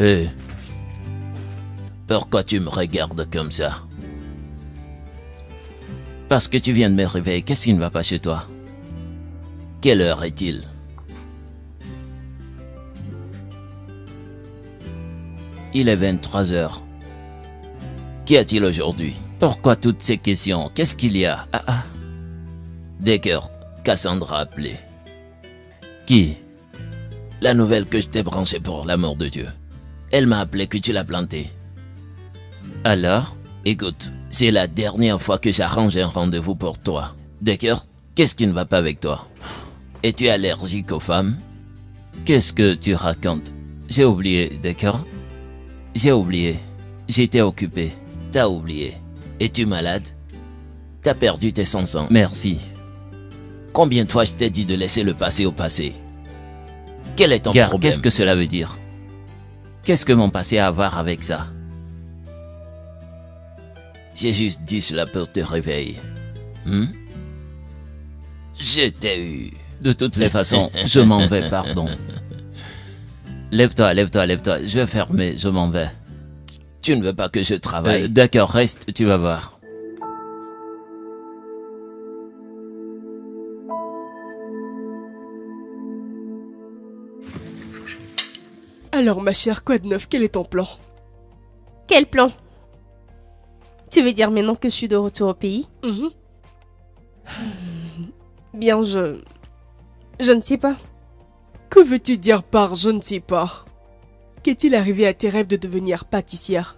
Hé, pourquoi tu me regardes comme ça? Parce que tu viens de me réveiller, qu'est-ce qui ne va pas chez toi? Quelle heure est-il? Il est 23 heures. Qu'y a-t-il aujourd'hui? Pourquoi toutes ces questions? Qu'est-ce qu'il y a? Decker, Cassandra a appelé. Qui? La nouvelle que je t'ai branchée pour l'amour de Dieu. Elle m'a appelé que tu l'as plantée. Alors? Écoute, c'est la dernière fois que j'arrange un rendez-vous pour toi. Decker, qu'est-ce qui ne va pas avec toi? Es-tu allergique aux femmes? Qu'est-ce que tu racontes? J'ai oublié, Decker. J'ai oublié. J'étais occupé. T'as oublié. Es-tu malade? T'as perdu tes sens. Merci. Combien de fois je t'ai dit de laisser le passé au passé? Quel est ton problème? Qu'est-ce que cela veut dire? Qu'est-ce que mon passé a à voir avec ça? J'ai juste dit cela pour te réveiller. Je t'ai eu. De toutes les façons, je m'en vais, pardon. Lève-toi, lève-toi, lève-toi. Je vais fermer, je m'en vais. Tu ne veux pas que je travaille? D'accord, reste, tu vas voir. Alors ma chère, quoi de neuf? Quel est ton plan? Quel plan? Tu veux dire maintenant que je suis de retour au pays? Bien, je ne sais pas. Que veux-tu dire par « je ne sais pas » ? Qu'est-il arrivé à tes rêves de devenir pâtissière?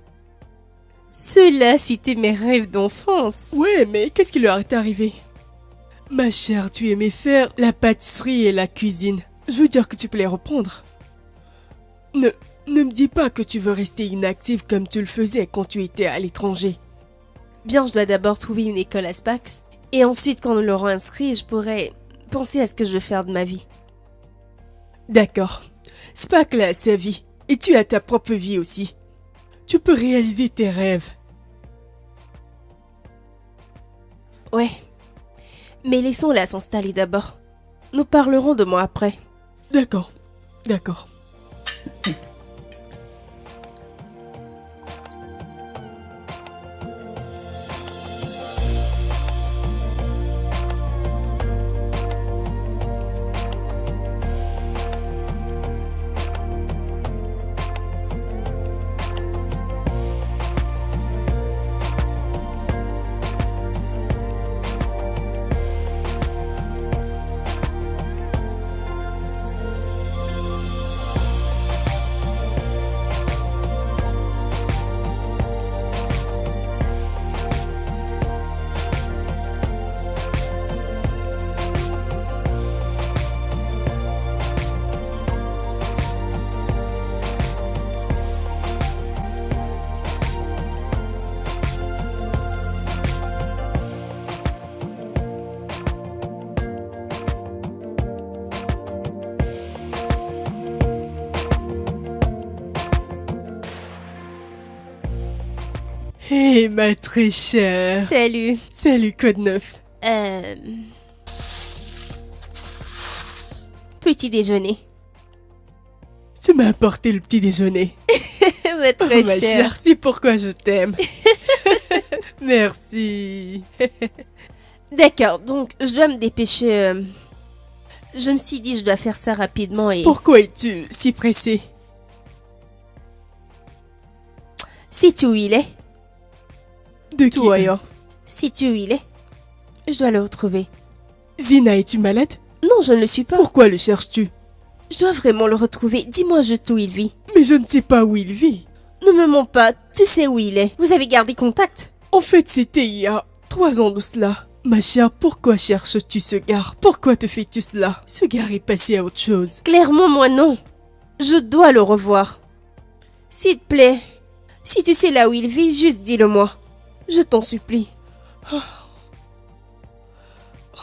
Ceux-là, c'était mes rêves d'enfance. Ouais, mais qu'est-ce qui leur est arrivé? Ma chère, tu aimais faire la pâtisserie et la cuisine. Je veux dire que tu peux les reprendre. Ne me dis pas que tu veux rester inactive comme tu le faisais quand tu étais à l'étranger. Bien, je dois d'abord trouver une école à SPAC. Et ensuite, quand nous l'aurons inscrit, je pourrai penser à ce que je veux faire de ma vie. D'accord. SPAC là a sa vie. Et tu as ta propre vie aussi. Tu peux réaliser tes rêves. Ouais. Mais laissons-la s'installer d'abord. Nous parlerons de moi après. D'accord. D'accord. Hé, ma très chère. Salut. Salut, quoi de neuf? Petit déjeuner. Tu m'as apporté le petit déjeuner. Ma très ma chère. chère, c'est pourquoi je t'aime. Merci. D'accord, donc je dois me dépêcher. Je me suis dit je dois faire ça rapidement et... Pourquoi es-tu si pressée? Sais-tu où il est? De qui? Toyo. Sais-tu où il est? Je dois le retrouver. Zina, es-tu malade? Non, je ne le suis pas. Pourquoi le cherches-tu? Je dois vraiment le retrouver. Dis-moi juste où il vit. Mais je ne sais pas où il vit. Ne me mens pas, tu sais où il est. Vous avez gardé contact? En fait, c'était il y a 3 ans de cela. Ma chère, pourquoi cherches-tu ce gars? Pourquoi te fais-tu cela? Ce gars est passé à autre chose. Clairement, moi non. Je dois le revoir. S'il te plaît, si tu sais là où il vit, juste dis-le-moi. Je t'en supplie.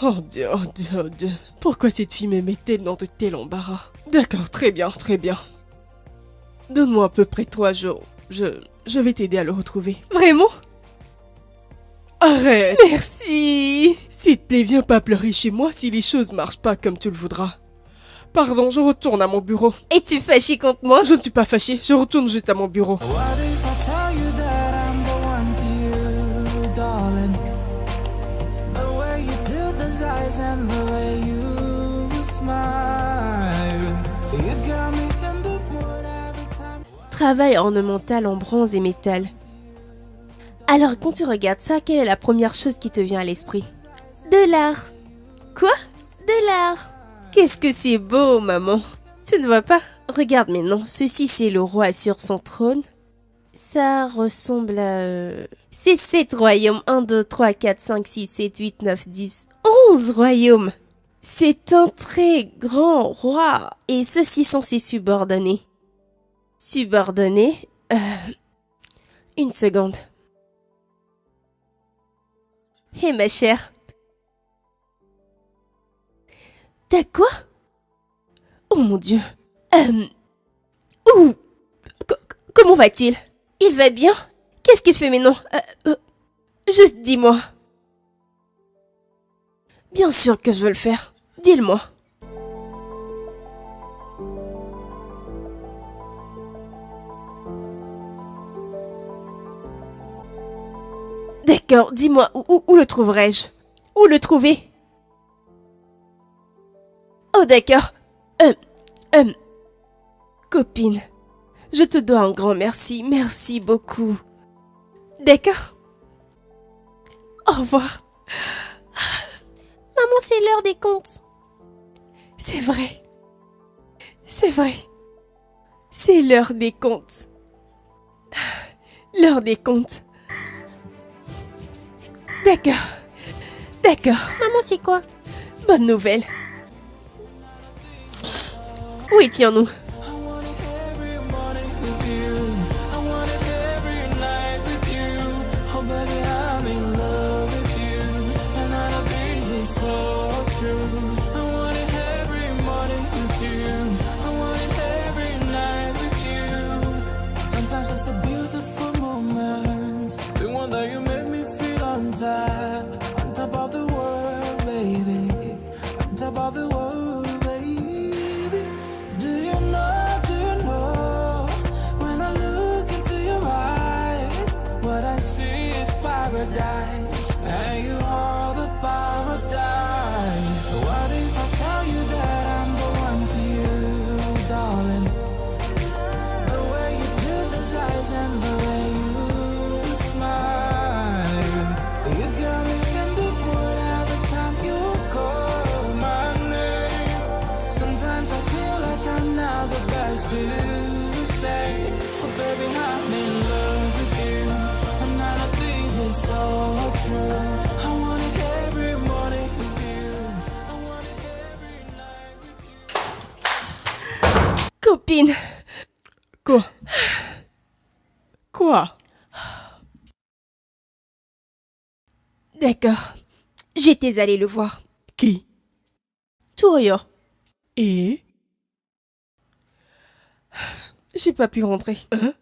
Oh Dieu, oh Dieu, oh Dieu. Pourquoi cette fille me met-elle dans de tels embarras? D'accord, très bien, très bien. Donne-moi à peu près 3 jours. Je vais t'aider à le retrouver. Vraiment? Arrête! Merci. S'il te plaît, viens pas pleurer chez moi si les choses marchent pas comme tu le voudras. Pardon, je retourne à mon bureau. Es-tu fâché contre moi? Je ne suis pas fâchée, je retourne juste à mon bureau. What if I tell you that I'm the one for you, darling? The way you do those eyes and the way you smile. You got me in the mood every time. Travail ornemental en bronze et métal. Alors, quand tu regardes ça, quelle est la première chose qui te vient à l'esprit? De l'art. Quoi? De l'art. Qu'est-ce que c'est beau, maman. Tu ne vois pas? Regarde maintenant, ceci c'est le roi sur son trône. Ça ressemble à... C'est 7 royaumes. 1, 2, 3, 4, 5, 6, 7, 8, 9, 10, 11 royaumes. C'est un très grand roi. Et ceux-ci sont ses subordonnés. Subordonnés? Une seconde. Hé, ma chère. T'as quoi? Oh mon Dieu. Où? Comment va-t-il? Il va bien? Qu'est-ce qu'il fait maintenant? Juste dis-moi. Bien sûr que je veux le faire. Dis-le-moi. D'accord, dis-moi, où le trouverai-je? Où le trouver? Oh d'accord. Copine, je te dois un grand merci, merci beaucoup. D'accord? Au revoir. Maman, c'est l'heure des comptes. C'est vrai. C'est vrai. C'est l'heure des comptes. L'heure des comptes. D'accord. D'accord. Maman, c'est quoi? Bonne nouvelle. Où étions-nous? I want it every morning with you. I want it every night with you. Oh baby, I'm in love with you. And I know this is so true. I want it every morning with you. I want it every night with you. Sometimes it's the beautiful moments, the one that you make me feel on top of the world, baby, on top of the world, baby. Do you know, when I look into your eyes, what I see is paradise, and you are the paradise. So what if I tell you that I'm the one for you, darling? The way you do those eyes and the way you smile, you got me in the mood every time you call my name. Sometimes I feel like I'm not the best to say, but baby, I'm in love with you, and I know this is so true. I want it every morning with you. I want it every night with you. Copine. Quoi? Quoi? D'accord. J'étais allée le voir. Qui? Torio. Et? J'ai pas pu rentrer. Hein?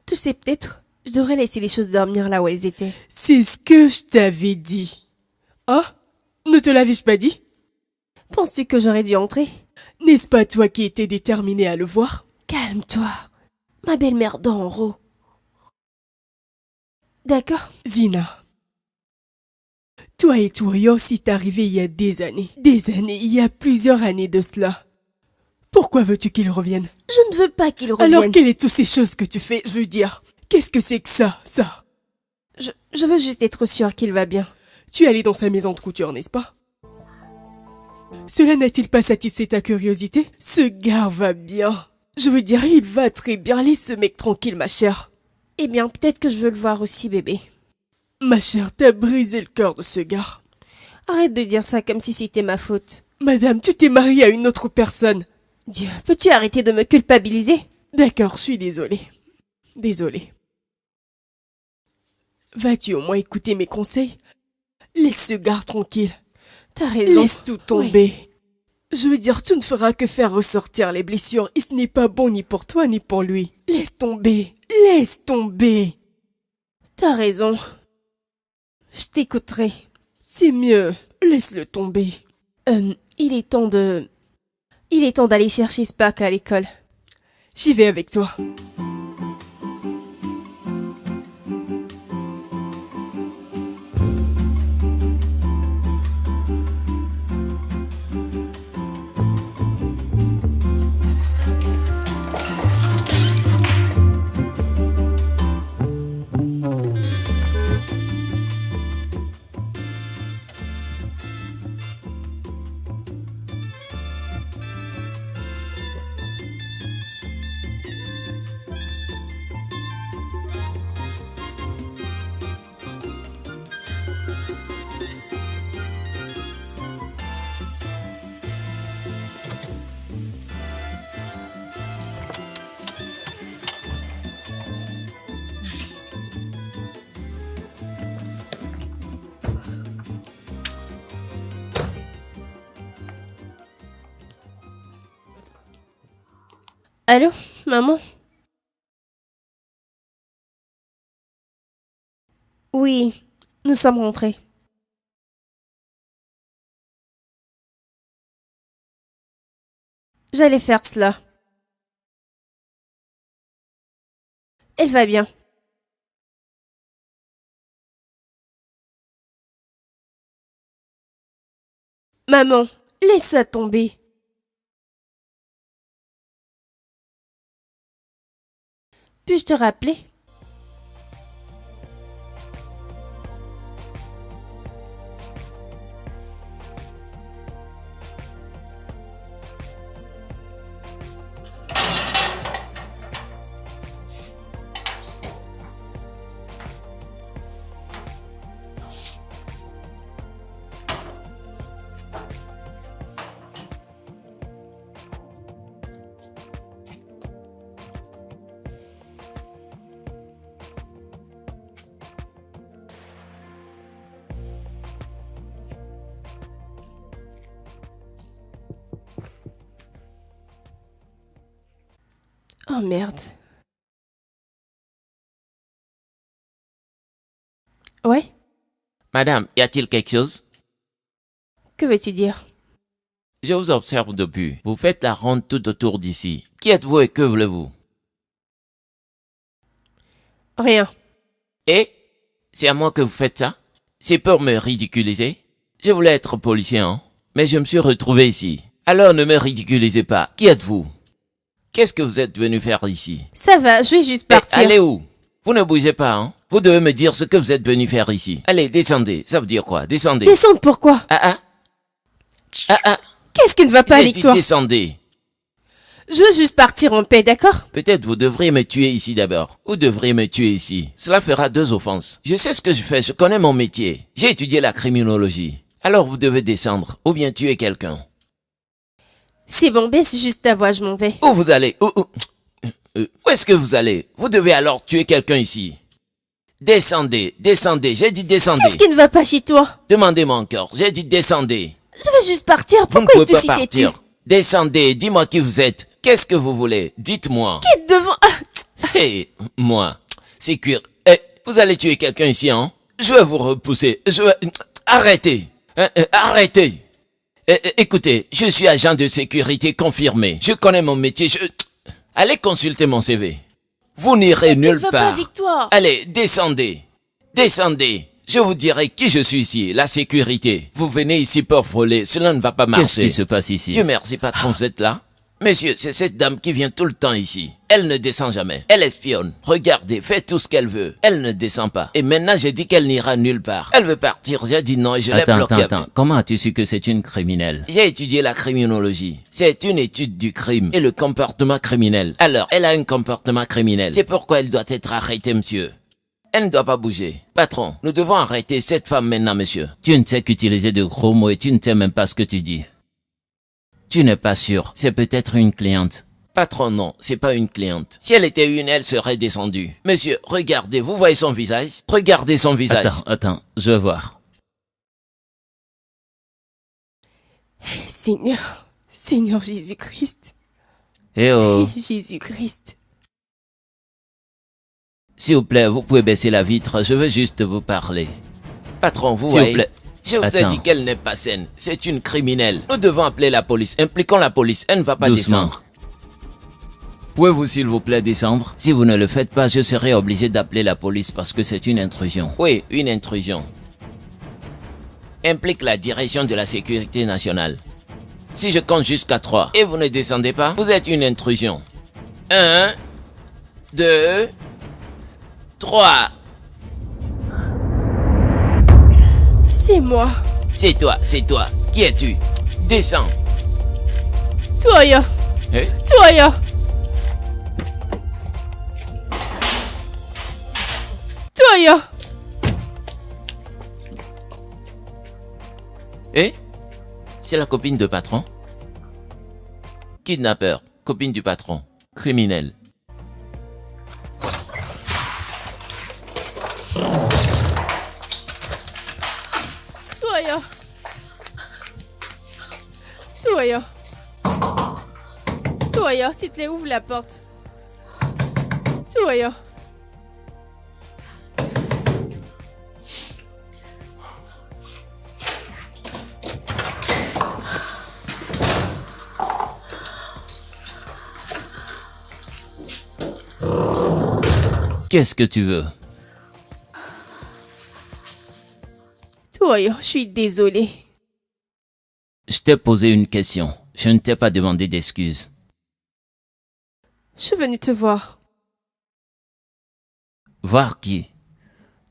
Tu sais peut-être, je devrais laisser les choses dormir là où elles étaient. C'est ce que je t'avais dit. Hein? Ne te l'avais-je pas dit? Penses-tu que j'aurais dû entrer? N'est-ce pas toi qui étais déterminé à le voir? Calme-toi. Ma belle-mère dort en haut. D'accord? Zina. Toi et Torio, c'est arrivé il y a des années. Des années, il y a plusieurs années de cela. Pourquoi veux-tu qu'il revienne? Je ne veux pas qu'il revienne. Alors quelles sont toutes ces choses que tu fais, je veux dire? Qu'est-ce que c'est que ça? Je veux juste être sûre qu'il va bien. Tu es allé dans sa maison de couture, n'est-ce pas? Cela n'a-t-il pas satisfait ta curiosité? Ce gars va bien. Je veux dire, il va très bien. Laisse ce mec tranquille, ma chère. Eh bien, peut-être que je veux le voir aussi, bébé. Ma chère, t'as brisé le cœur de ce gars. Arrête de dire ça comme si c'était ma faute. Madame, tu t'es mariée à une autre personne. Dieu, peux-tu arrêter de me culpabiliser? D'accord, je suis désolée. Désolée. Vas-tu au moins écouter mes conseils? Laisse ce gars tranquille. T'as raison. Laisse tout tomber. Je veux dire, tu ne feras que faire ressortir les blessures et ce n'est pas bon ni pour toi ni pour lui. Laisse tomber. Laisse tomber. T'as raison. Je t'écouterai. C'est mieux. Laisse-le tomber. Il est temps d'aller chercher Spark à l'école. J'y vais avec toi. Allô, maman? Oui, nous sommes rentrés. J'allais faire cela. Elle va bien. Maman, laisse ça tomber. Puis-je te rappeler? Oh merde. Ouais? Madame, y a-t-il quelque chose? Que veux-tu dire? Je vous observe depuis. Vous faites la ronde tout autour d'ici. Qui êtes-vous et que voulez-vous? Rien. Et? C'est à moi que vous faites ça? C'est pour me ridiculiser? Je voulais être policier, hein? Mais je me suis retrouvé ici. Alors ne me ridiculisez pas. Qui êtes-vous? Qu'est-ce que vous êtes venu faire ici? Ça va, je vais juste partir. Allez où? Vous ne bougez pas, hein? Vous devez me dire ce que vous êtes venu faire ici. Allez, descendez. Ça veut dire quoi? Descendez. Descendre pourquoi? Qu'est-ce qui ne va pas J'ai avec dit toi? descendez. Je veux juste partir en paix, d'accord? Peut-être vous devriez me tuer ici d'abord. Vous devriez me tuer ici. Cela fera 2 offenses. Je sais ce que je fais, je connais mon métier. J'ai étudié la criminologie. Alors vous devez descendre, ou bien tuer quelqu'un. C'est bon, baisse juste ta voix, je m'en vais. Où vous allez? Où est-ce que vous allez? Vous devez alors tuer quelqu'un ici. Descendez, descendez, j'ai dit descendez. Qu'est-ce qui ne va pas chez toi? Demandez-moi encore, j'ai dit descendez. Je veux juste partir, Vous ne pourquoi pouvez es-tu pas si têtu? partir. Descendez, dis-moi qui vous êtes. Qu'est-ce que vous voulez? Dites-moi. Quitte devant... Hé, moi, c'est cuir. Vous allez tuer quelqu'un ici, hein? Je vais vous repousser. Arrêtez. Arrêtez. Écoutez, je suis agent de sécurité confirmé. Je connais mon métier. Allez consulter mon CV. Vous n'irez Qu'est-ce qui nulle ne va pas part. avec toi? Allez, descendez. Descendez. Je vous dirai qui je suis ici, la sécurité. Vous venez ici pour voler, cela ne va pas marcher. Qu'est-ce qui se passe ici? Dieu merci, patron, vous êtes là? Monsieur, c'est cette dame qui vient tout le temps ici. Elle ne descend jamais. Elle espionne. Regardez, fait tout ce qu'elle veut. Elle ne descend pas. Et maintenant, j'ai dit qu'elle n'ira nulle part. Elle veut partir. J'ai dit non et je l'ai bloquée. Attends. Comment as-tu su que c'est une criminelle? J'ai étudié la criminologie. C'est une étude du crime et le comportement criminel. Alors, elle a un comportement criminel. C'est pourquoi elle doit être arrêtée, monsieur. Elle ne doit pas bouger. Patron, nous devons arrêter cette femme maintenant, monsieur. Tu ne sais qu'utiliser de gros mots et tu ne sais même pas ce que tu dis. Tu n'es pas sûr. C'est peut-être une cliente. Patron, non, c'est pas une cliente. Si elle était une, elle serait descendue. Monsieur, regardez, vous voyez son visage? Regardez son visage. Attends, je veux voir. Seigneur Jésus-Christ. Eh oh. Jésus-Christ. S'il vous plaît, vous pouvez baisser la vitre, je veux juste vous parler. Patron, vous voyez? S'il vous plaît. Je vous ai dit qu'elle n'est pas saine. C'est une criminelle. Nous devons appeler la police. Impliquons la police. Elle ne va pas descendre. Pouvez-vous s'il vous plaît descendre? Si vous ne le faites pas, je serai obligé d'appeler la police parce que c'est une intrusion. Oui, une intrusion. Implique la direction de la sécurité nationale. Si je compte jusqu'à 3 et vous ne descendez pas, vous êtes une intrusion. 1, 2, 3. C'est moi. C'est toi. Qui es-tu? Descends. Toya. Eh? Toya. Toya. Eh? C'est la copine de patron? Kidnappeur, copine du patron, criminel. Toya, s'il te plaît, ouvre la porte. Toya. Qu'est-ce que tu veux? Toya, je suis désolée. Je t'ai posé une question. Je ne t'ai pas demandé d'excuses. Je suis venue te voir. Voir qui?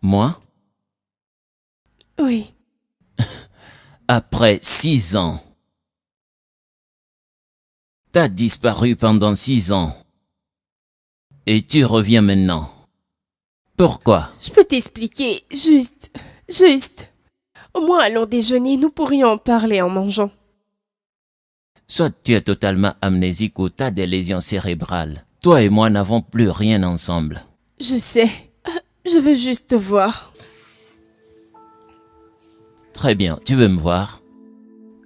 Moi? Oui. Après 6 ans. T'as disparu pendant 6 ans. Et tu reviens maintenant. Pourquoi? Je peux t'expliquer. Juste. Au moins, allons déjeuner, nous pourrions en parler en mangeant. Soit tu es totalement amnésique ou t'as des lésions cérébrales. Toi et moi n'avons plus rien ensemble. Je sais. Je veux juste te voir. Très bien, tu veux me voir?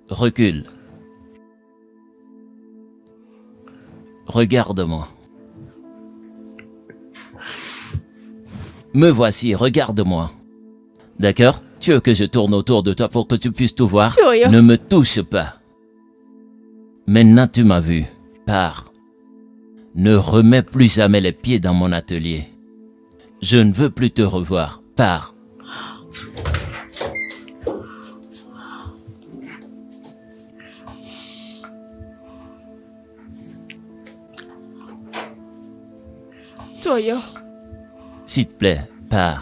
Recule. Regarde-moi. Me voici, regarde-moi. D'accord? Tu veux que je tourne autour de toi pour que tu puisses tout voir? Toya. Ne me touche pas. Maintenant tu m'as vu. Pars. Ne remets plus jamais les pieds dans mon atelier. Je ne veux plus te revoir. Pars. Toya. S'il te plaît, pars.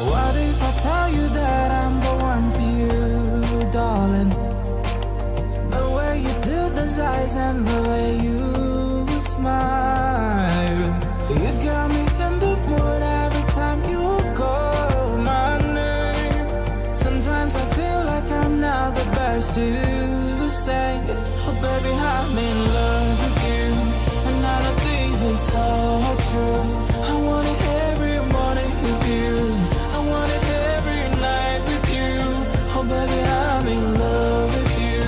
What if I tell you that I'm the one for you, darling? The way you do those eyes and the way you smile. You got me in the mood every time you call my name. Sometimes I feel like I'm not the best to say. Oh baby, I'm in love with you, and none of these is so true. I want it every morning with you. I want it every night with you. Oh baby, I'm in love with you,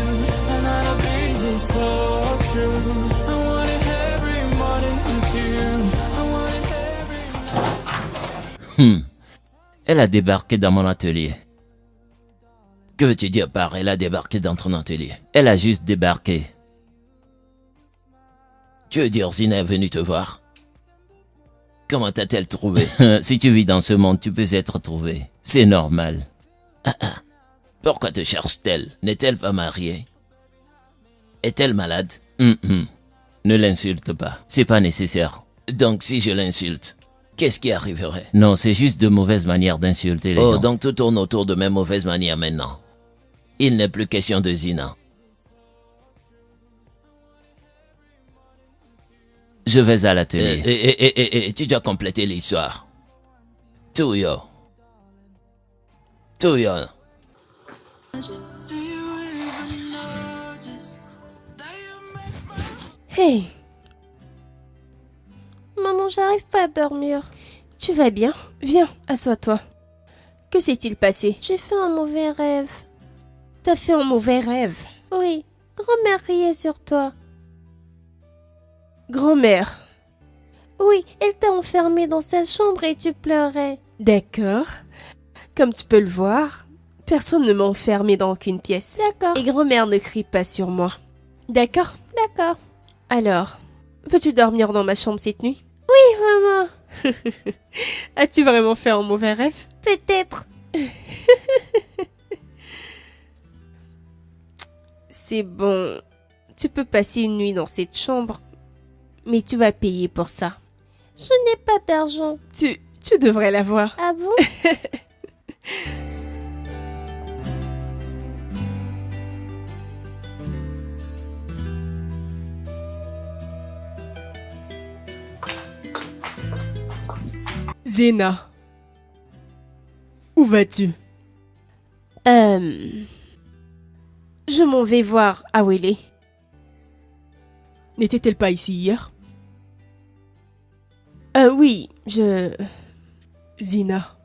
and none of these is so true. I want it every morning with you. I want it every night. Elle a débarqué dans mon atelier. Que veux-tu dire par elle a débarqué dans ton atelier? Elle a juste débarqué. Tu veux dire Zina est venue te voir? Comment t'a-t-elle trouvé? Si tu vis dans ce monde, tu peux être trouvé. C'est normal. Pourquoi te cherche-t-elle? N'est-elle pas mariée? Est-elle malade? Ne l'insulte pas. C'est pas nécessaire. Donc si je l'insulte, qu'est-ce qui arriverait? Non, c'est juste de mauvaises manières d'insulter les gens. Oh, donc tout tourne autour de mes mauvaises manières maintenant. Il n'est plus question de Zina. Je vais à l'atelier. Et tu dois compléter l'histoire. Tuyo. Tuyo. Hey. Maman, j'arrive pas à dormir. Tu vas bien? Viens, assois-toi. Que s'est-il passé? J'ai fait un mauvais rêve. T'as fait un mauvais rêve? Oui, grand-mère riait sur toi. Grand-mère? Oui, elle t'a enfermé dans sa chambre et tu pleurais. D'accord. Comme tu peux le voir, personne ne m'a enfermé dans aucune pièce. D'accord. Et grand-mère ne crie pas sur moi. D'accord? D'accord. Alors, veux-tu dormir dans ma chambre cette nuit? Oui, maman. As-tu vraiment fait un mauvais rêve? Peut-être. C'est bon. Tu peux passer une nuit dans cette chambre, mais tu vas payer pour ça. Je n'ai pas d'argent. Tu devrais l'avoir. Ah bon? Zena, où vas-tu? Je m'en vais voir Awele. N'était-elle pas ici hier? Oui, Zina,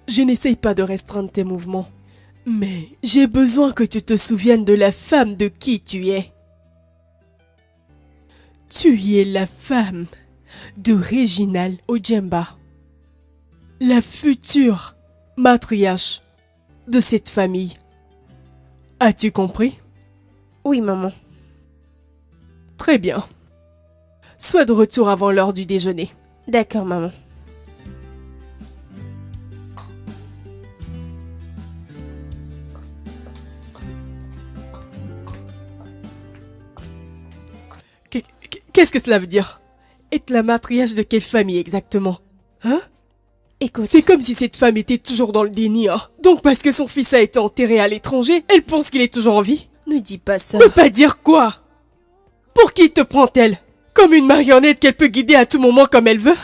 je n'essaye pas de restreindre tes mouvements, mais j'ai besoin que tu te souviennes de la femme de qui tu es. Tu es la femme de Reginald Ojemba, la future matriarche de cette famille. As-tu compris? Oui, maman. Très bien. Sois de retour avant l'heure du déjeuner. D'accord, maman. Qu'est-ce que cela veut dire? Être la matriarche de quelle famille exactement? Hein? Écoute, c'est comme si cette femme était toujours dans le déni, hein. Donc parce que son fils a été enterré à l'étranger, elle pense qu'il est toujours en vie? Ne dis pas ça. Ne pas dire quoi? Pour qui te prend-elle? Comme une marionnette qu'elle peut guider à tout moment comme elle veut?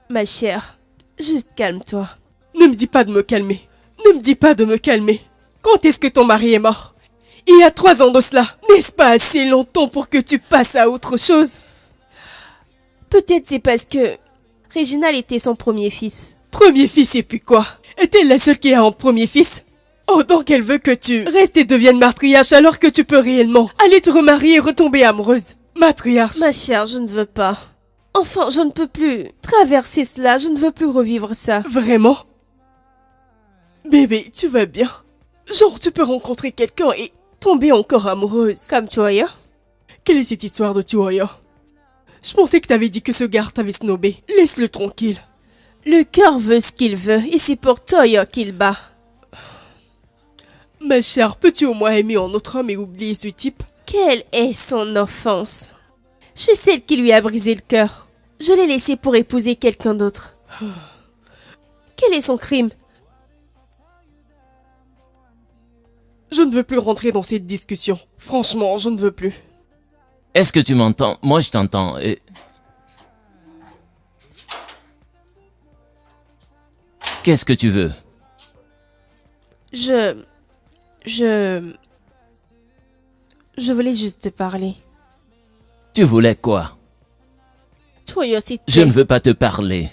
Ma chère, juste calme-toi. Ne me dis pas de me calmer. Ne me dis pas de me calmer. Quand est-ce que ton mari est mort? Il y a 3 ans de cela. N'est-ce pas assez longtemps pour que tu passes à autre chose? Peut-être c'est parce que Reginald était son premier fils. Premier fils et puis quoi? Est-elle la seule qui a un premier fils? Oh, donc elle veut que tu restes et deviennes matriarche alors que tu peux réellement aller te remarier et retomber amoureuse. Matriarche. Ma chère, je ne veux pas. Enfin, je ne peux plus traverser cela, je ne veux plus revivre ça. Vraiment? Bébé, tu vas bien? Genre, tu peux rencontrer quelqu'un et tomber encore amoureuse. Comme Tuoyo? Quelle est cette histoire de Tuoyo? Je pensais que t'avais dit que ce gars t'avait snobé. Laisse-le tranquille. Le cœur veut ce qu'il veut et c'est pour Tuoyo qu'il bat. Ma chère, peux-tu au moins aimer un autre homme et oublier ce type? Quelle est son offense? Je suis celle qui lui a brisé le cœur. Je l'ai laissé pour épouser quelqu'un d'autre. Quel est son crime? Je ne veux plus rentrer dans cette discussion. Franchement, je ne veux plus. Est-ce que tu m'entends? Moi, je t'entends. Qu'est-ce que tu veux? Je voulais juste te parler. Tu voulais quoi? Tuoyo, s'il te plaît. Je ne veux pas te parler.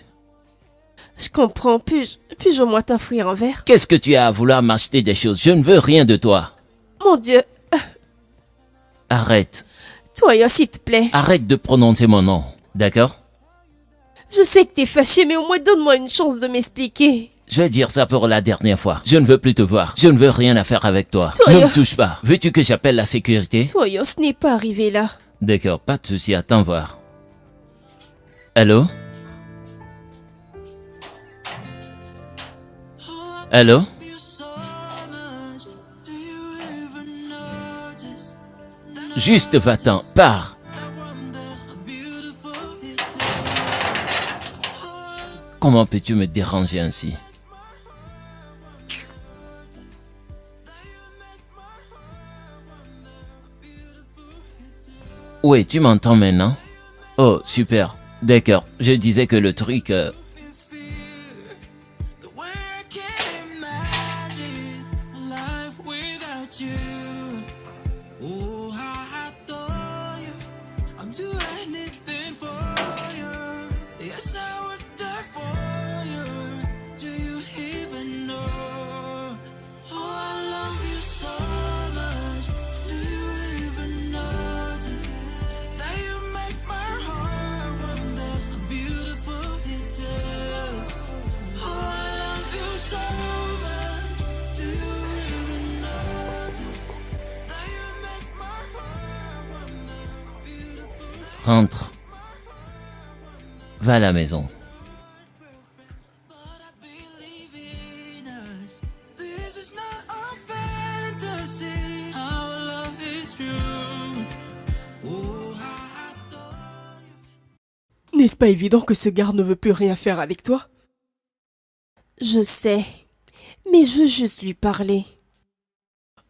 Je comprends. Puis-je au moins t'offrir un verre? Qu'est-ce que tu as à vouloir m'acheter des choses? Je ne veux rien de toi. Mon Dieu. Arrête. Tuoyo, s'il te plaît. Arrête de prononcer mon nom, d'accord? Je sais que t'es fâché, mais au moins donne-moi une chance de m'expliquer. Je vais dire ça pour la dernière fois. Je ne veux plus te voir. Je ne veux rien à faire avec toi. Toyo. Ne me touche pas. Veux-tu que j'appelle la sécurité? Toyo, ce n'est pas arrivé là. D'accord, pas de souci, attends voir. Allô? Allô? Juste va-t'en, pars. Comment peux-tu me déranger ainsi? Oui, tu m'entends maintenant? Oh, super. D'accord, je disais que le truc... The way I can't imagine life without you. Oh, how I adore you. I'd do anything for you. Yes, I would die for you. Do you even know? Oh, I love you so much. Do you even notice that you make my heart wonder how beautiful it is? Oh, I love you so much. Do you even notice that you make my heart wonder how beautiful it is? rentre. Va à la maison. But I believe in us. This is not a fantasy. Our love is true. Oh, I adore you. N'est-ce pas évident que ce garde ne veut plus rien faire avec toi? Je sais, mais je veux juste lui parler.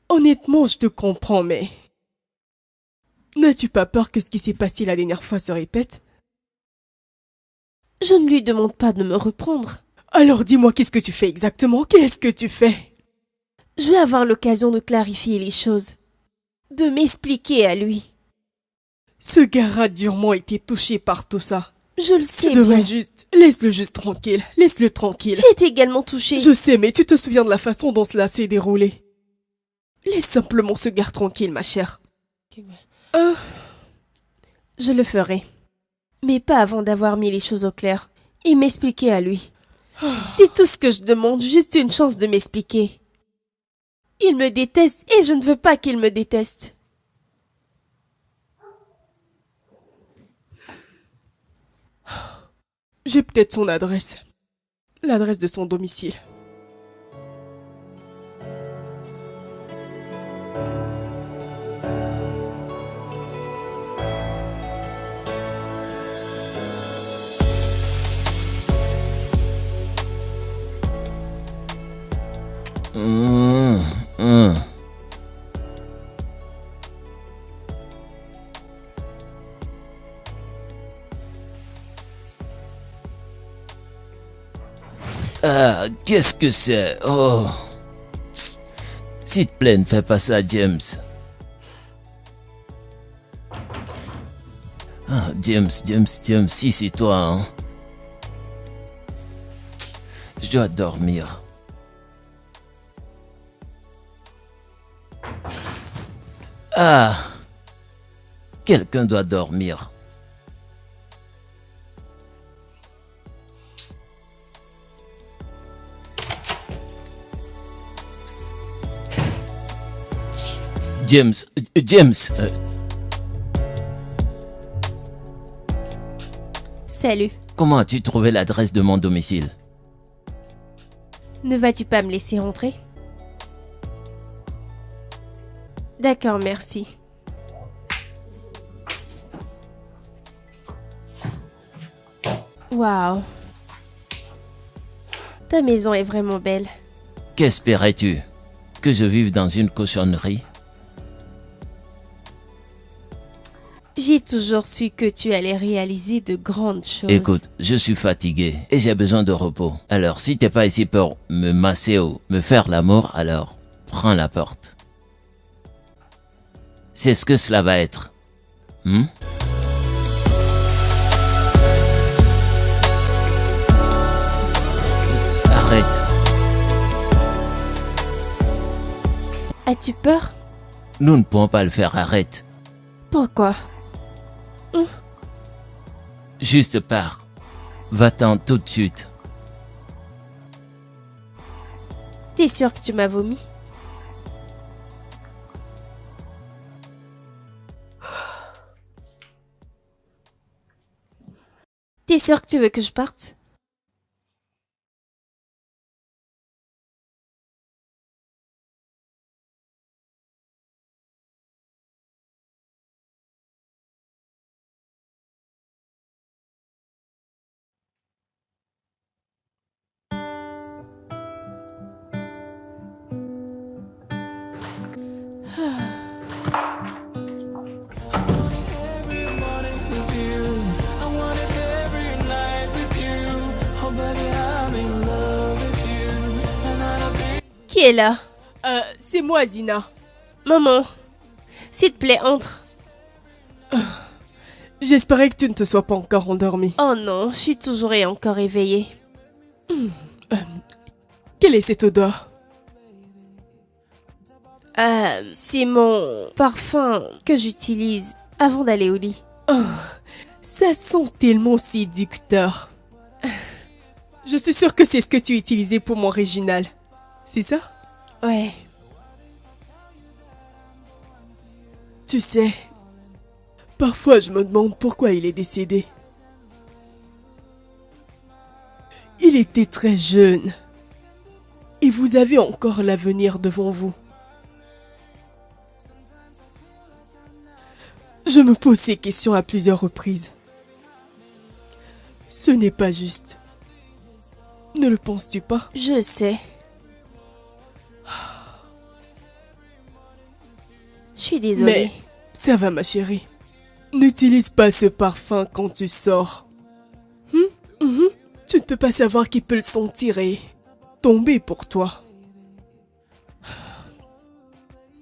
Honnêtement, je te comprends, mais... N'as-tu pas peur que ce qui s'est passé la dernière fois se répète? Je ne lui demande pas de me reprendre. Alors dis-moi, qu'est-ce que tu fais exactement? Qu'est-ce que tu fais? Je vais avoir l'occasion de clarifier les choses, de m'expliquer à lui. Ce gars a durement été touché par tout ça. Je le sais Tu devrais bien. juste... Laisse-le juste tranquille. Laisse-le tranquille. J'ai été également touchée. Je sais, mais tu te souviens de la façon dont cela s'est déroulé. Laisse simplement ce gars tranquille, ma chère. Je le ferai. Mais pas avant d'avoir mis les choses au clair et m'expliquer à lui. C'est tout ce que je demande, juste une chance de m'expliquer. Il me déteste et je ne veux pas qu'il me déteste. J'ai peut-être son adresse. L'adresse de son domicile. Hum, hum. Ah, qu'est-ce que c'est? Oh. S'il te plaît, ne fais pas ça, James. Ah, James, si c'est toi, hein. Je dois dormir. Ah, quelqu'un doit dormir. James, Salut. comment as-tu trouvé l'adresse de mon domicile? Ne vas-tu pas me laisser entrer? D'accord, merci. Waouh. Ta maison est vraiment belle. Qu'espérais-tu? Que je vive dans une cochonnerie? J'ai toujours su que tu allais réaliser de grandes choses. Écoute, je suis fatigué et j'ai besoin de repos. Alors, si t'es pas ici pour me masser ou me faire l'amour, alors prends la porte. C'est ce que cela va être. Arrête. As-tu peur? Nous ne pouvons pas le faire, arrête. Pourquoi? Juste pars. Va-t'en tout de suite. T'es sûr que tu m'as vomi? T'es sûr que tu veux que je parte? Every morning with you, I want it every night with you. Oh baby, I'm in love with you, and I'll be. Qui est là? C'est moi, Zina. Maman, s'il te plaît, entre. J'espérais que tu ne te sois pas encore endormie. Oh non, je suis toujours et encore éveillée. Quelle est cette odeur? C'est mon parfum que j'utilise avant d'aller au lit. Ça sent tellement séducteur. Je suis sûre que c'est ce que tu utilisais pour mon Réginal. C'est ça? Ouais. Tu sais, parfois je me demande pourquoi il est décédé. Il était très jeune. Et vous avez encore l'avenir devant vous. Je me pose ces questions à plusieurs reprises. Ce n'est pas juste. Ne le penses-tu pas? Je sais. Je suis désolée. Mais ça va, ma chérie. N'utilise pas ce parfum quand tu sors. Tu ne peux pas savoir qui peut le sentir et tomber pour toi.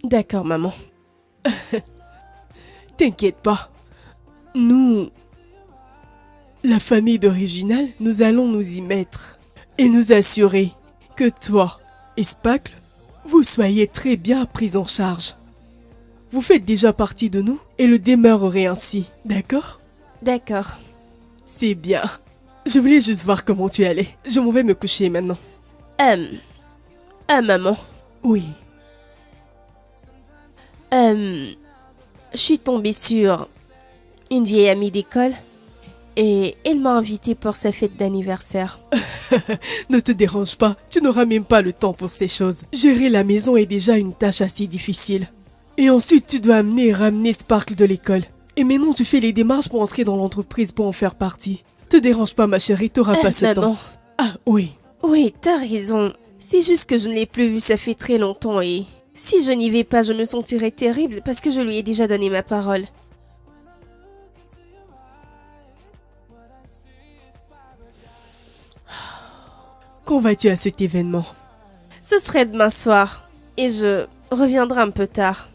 D'accord, maman. T'inquiète pas. Nous, la famille d'Original, nous allons nous y mettre et nous assurer que toi et Spackle, vous soyez très bien pris en charge. Vous faites déjà partie de nous et le demeurerez ainsi, d'accord? D'accord. C'est bien. Je voulais juste voir comment tu allais. Je m'en vais me coucher maintenant. Maman. Oui. Je suis tombée sur une vieille amie d'école et elle m'a invitée pour sa fête d'anniversaire. Ne te dérange pas, tu n'auras même pas le temps pour ces choses. Gérer la maison est déjà une tâche assez difficile. Et ensuite, tu dois amener et ramener Sparkle de l'école. Et maintenant, tu fais les démarches pour entrer dans l'entreprise pour en faire partie. Te dérange pas, ma chérie, t'auras pas ce maman. temps. Ah, oui. Oui, t'as raison. C'est juste que je ne l'ai plus vue, ça fait très longtemps et... Si je n'y vais pas, je me sentirai terrible parce que je lui ai déjà donné ma parole. Quand vas-tu à cet événement? Ce serait demain soir et je reviendrai un peu tard.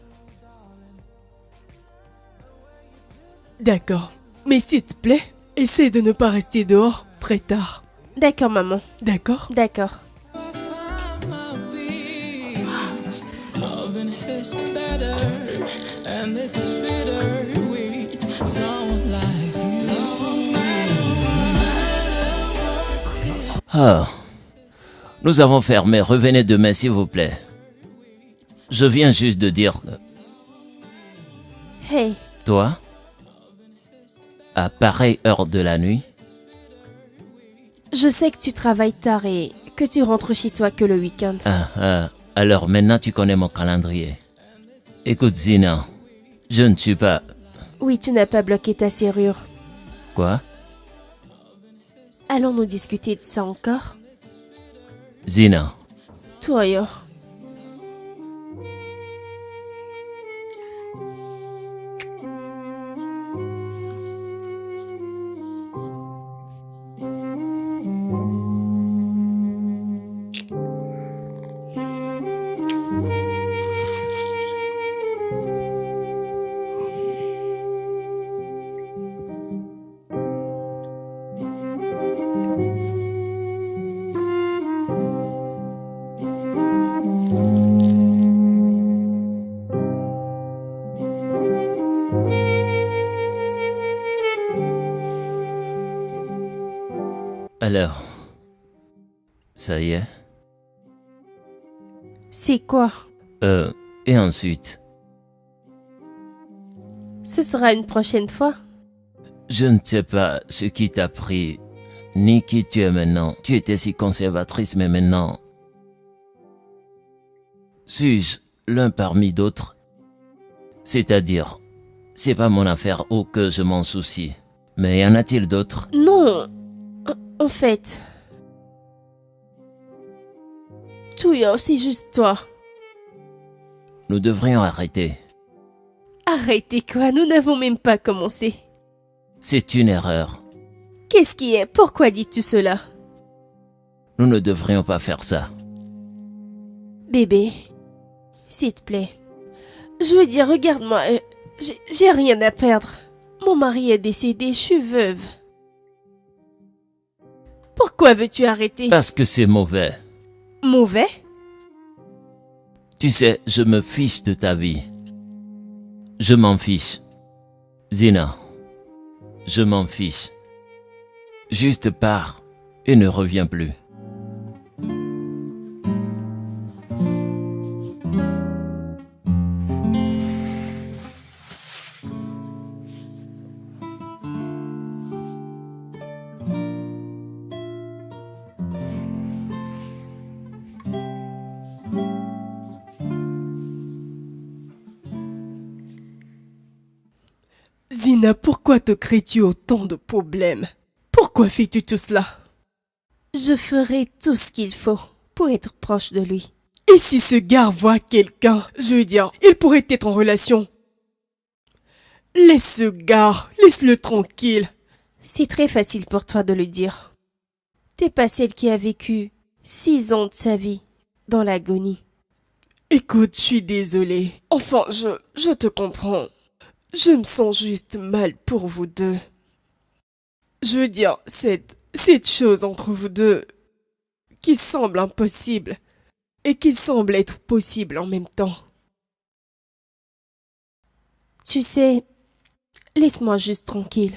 D'accord. Mais s'il te plaît, essaie de ne pas rester dehors très tard. D'accord, maman. D'accord? D'accord. Find my peace. Loving is better, and it's sweeter with someone like you. Ah, nous avons fermé. Revenez demain, s'il vous plaît. Je viens juste de dire... Hey, Toi, à pareille heure de la nuit, je sais que tu travailles tard et que tu rentres chez toi que le week-end. alors maintenant tu connais mon calendrier. Écoute Zina, je ne suis pas... Oui, tu n'as pas bloqué ta serrure. Quoi? Allons-nous discuter de ça encore? Zina, Toi, yo. alors... Ça y est? C'est quoi? Et ensuite, Ce sera une prochaine fois. je ne sais pas ce qui t'a pris, ni qui tu es maintenant. Tu étais si conservatrice, mais maintenant... Suis-je l'un parmi d'autres? C'est-à-dire, c'est pas mon affaire ou que je m'en soucie. Mais y en a-t-il d'autres? Non. En fait... Tuyo, c'est juste toi. Nous devrions arrêter. Arrêtez quoi, nous n'avons même pas commencé. C'est une erreur. Qu'est-ce qui est? Pourquoi dis-tu cela? Nous ne devrions pas faire ça. Bébé, s'il te plaît. Je veux dire, regarde-moi, j'ai rien à perdre. Mon mari est décédé, je suis veuve. Pourquoi veux-tu arrêter? Parce que c'est mauvais. Mauvais? Tu sais, je me fiche de ta vie. Je m'en fiche. Zina, je m'en fiche. Juste pars et ne reviens plus. Zina, pourquoi te crées-tu autant de problèmes? Pourquoi fais-tu tout cela? Je ferai tout ce qu'il faut pour être proche de lui. Et si ce gars voit quelqu'un, je veux dire, il pourrait être en relation. Laisse ce gars, laisse-le tranquille. C'est très facile pour toi de le dire. T'es pas celle qui a vécu 6 ans de sa vie dans l'agonie. Écoute, je suis désolée. Enfin, je te comprends. Je me sens juste mal pour vous deux. Je veux dire, cette chose entre vous deux qui semble impossible et qui semble être possible en même temps. Tu sais, laisse-moi juste tranquille.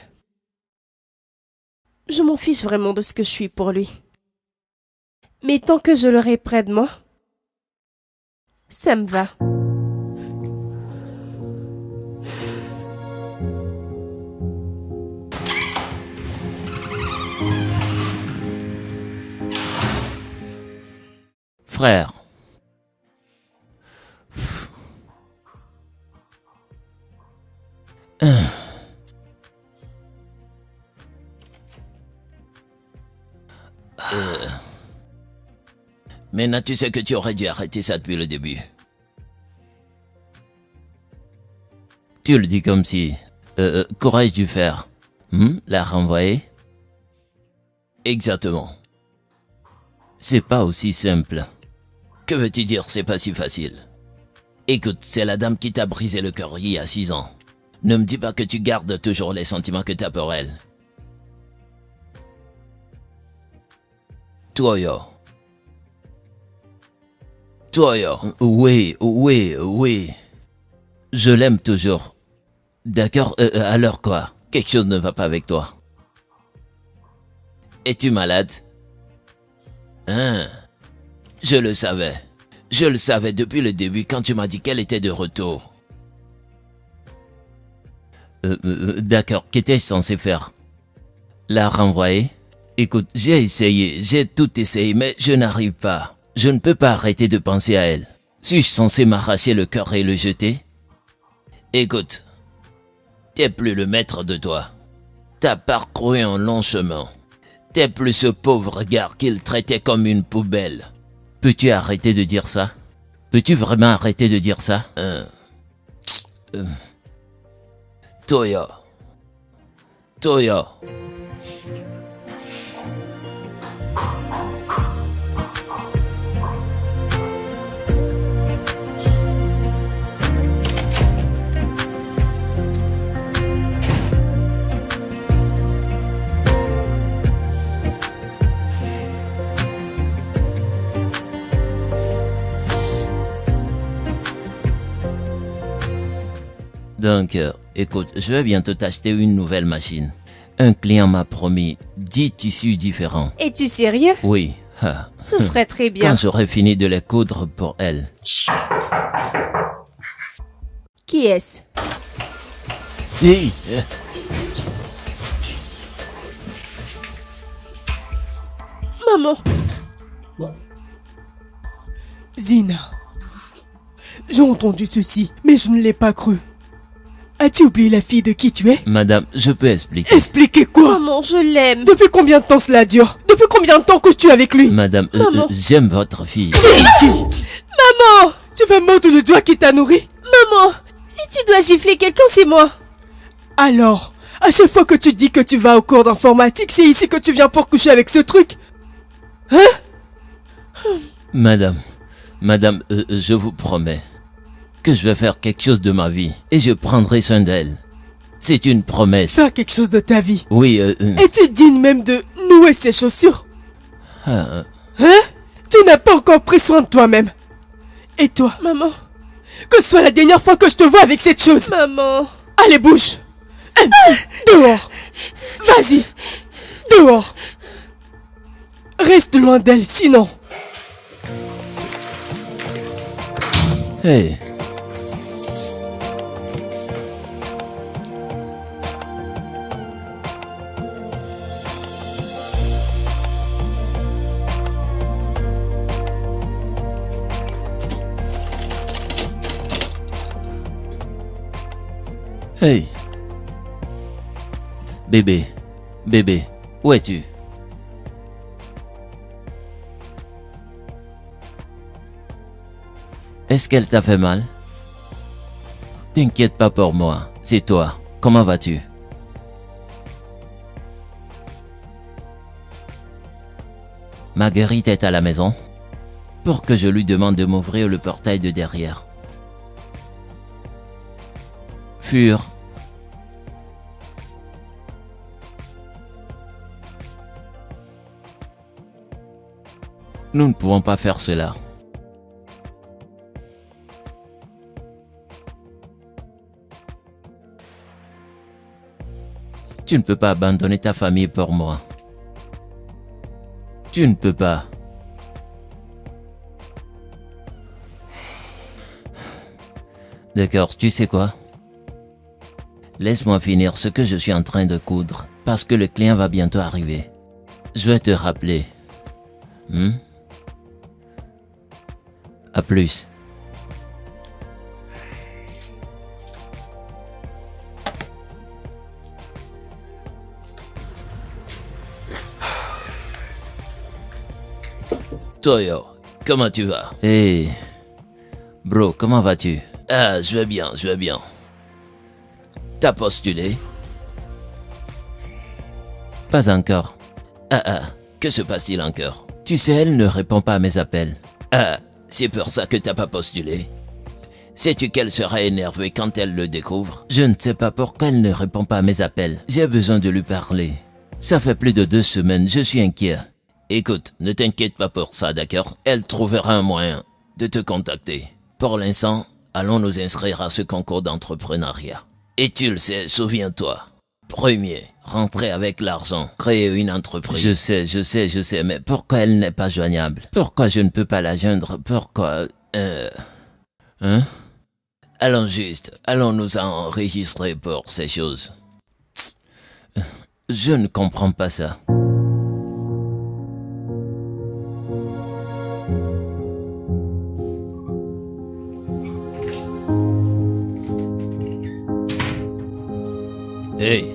Je m'en fiche vraiment de ce que je suis pour lui. Mais tant que je l'aurai près de moi, ça me va. Frère. Maintenant, tu sais que tu aurais dû arrêter ça depuis le début. Tu le dis comme si... qu'aurais-je dû faire? La renvoyer? Exactement. C'est pas aussi simple. Que veux-tu dire, c'est pas si facile? Écoute, c'est la dame qui t'a brisé le cœur il y a 6 ans. Ne me dis pas que tu gardes toujours les sentiments que t'as pour elle. Tuyo. Oui. Je l'aime toujours. D'accord, alors quoi? Quelque chose ne va pas avec toi. Es-tu malade? Hein? Je le savais. Je le savais depuis le début quand tu m'as dit qu'elle était de retour. D'accord, qu'étais-je censé faire? La renvoyer? Écoute, j'ai essayé, j'ai tout essayé, mais je n'arrive pas. Je ne peux pas arrêter de penser à elle. Suis-je censé m'arracher le cœur et le jeter? Écoute, t'es plus le maître de toi. T'as parcouru un long chemin. T'es plus ce pauvre gars qu'il traitait comme une poubelle. Peux-tu arrêter de dire ça? Peux-tu vraiment arrêter de dire ça? Tuyo. Donc, écoute, je vais bientôt t'acheter une nouvelle machine. Un client m'a promis 10 tissus différents. Es-tu sérieux? Oui, Ah, Ce serait très bien. quand j'aurai fini de les coudre pour elle. Qui est-ce? Hey, Maman. Zina. J'ai entendu ceci, mais je ne l'ai pas cru. As-tu oublié la fille de qui tu es? madame, je peux expliquer. Expliquez quoi? Maman, je l'aime. Depuis combien de temps cela dure? Depuis combien de temps couches-tu avec lui? Madame, Maman. j'aime votre fille. Maman. Tu vas mordre le doigt qui t'a nourri? Maman. Si tu dois gifler quelqu'un, c'est moi. Alors, à chaque fois que tu dis que tu vas au cours d'informatique, c'est ici que tu viens pour coucher avec ce truc? Madame, je vous promets que je vais faire quelque chose de ma vie et je prendrai soin d'elle. C'est une promesse. Faire quelque chose de ta vie. Oui, Es-tu digne même de nouer ses chaussures? ah, Hein? Tu n'as pas encore pris soin de toi-même. Et toi, Maman. que ce soit la dernière fois que je te vois avec cette chose. Maman. Allez, bouge. Dehors. Vas-y. Dehors. Reste loin d'elle, sinon. hey. Hey. Bébé, où es-tu? Est-ce qu'elle t'a fait mal? T'inquiète pas pour moi, c'est toi. Comment vas-tu? Marguerite est à la maison? Pour que je lui demande de m'ouvrir le portail de derrière. Fur. Nous ne pouvons pas faire cela. Tu ne peux pas abandonner ta famille pour moi. Tu ne peux pas. D'accord, tu sais quoi? Laisse-moi finir ce que je suis en train de coudre, parce que le client va bientôt arriver. Je vais te rappeler. À plus. Toyo, comment tu vas? Hey, bro, comment vas-tu? Ah, je vais bien. T'as postulé? Pas encore. Que se passe-t-il encore? Tu sais, elle ne répond pas à mes appels. Ah, c'est pour ça que t'as pas postulé? Sais-tu qu'elle sera énervée quand elle le découvre? Je ne sais pas pourquoi elle ne répond pas à mes appels. J'ai besoin de lui parler. Ça fait plus de 2 semaines, je suis inquiet. Écoute, ne t'inquiète pas pour ça, d'accord? Elle trouvera un moyen de te contacter. Pour l'instant, allons nous inscrire à ce concours d'entrepreneuriat. Et tu le sais, souviens-toi. Premier, rentrer avec l'argent, créer une entreprise. Je sais, mais pourquoi elle n'est pas joignable? Pourquoi je ne peux pas la joindre? Pourquoi... Allons nous enregistrer pour ces choses. Je ne comprends pas ça. Hey.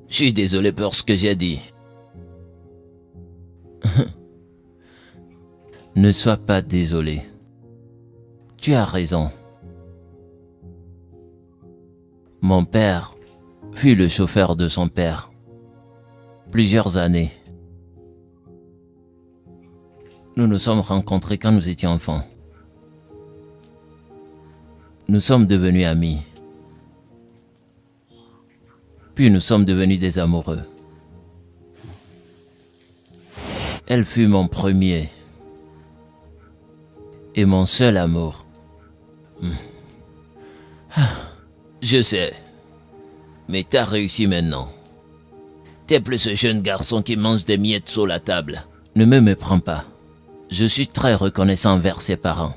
Je suis désolé pour ce que j'ai dit. Ne sois pas désolé. Tu as raison. Mon père fut le chauffeur de son père. Plusieurs années. Nous nous sommes rencontrés quand nous étions enfants. Nous sommes devenus amis. Puis nous sommes devenus des amoureux. Elle fut mon premier et mon seul amour. Je sais. Mais t'as réussi maintenant. T'es plus ce jeune garçon qui mange des miettes sur la table. Ne me méprends pas. Je suis très reconnaissant envers ses parents.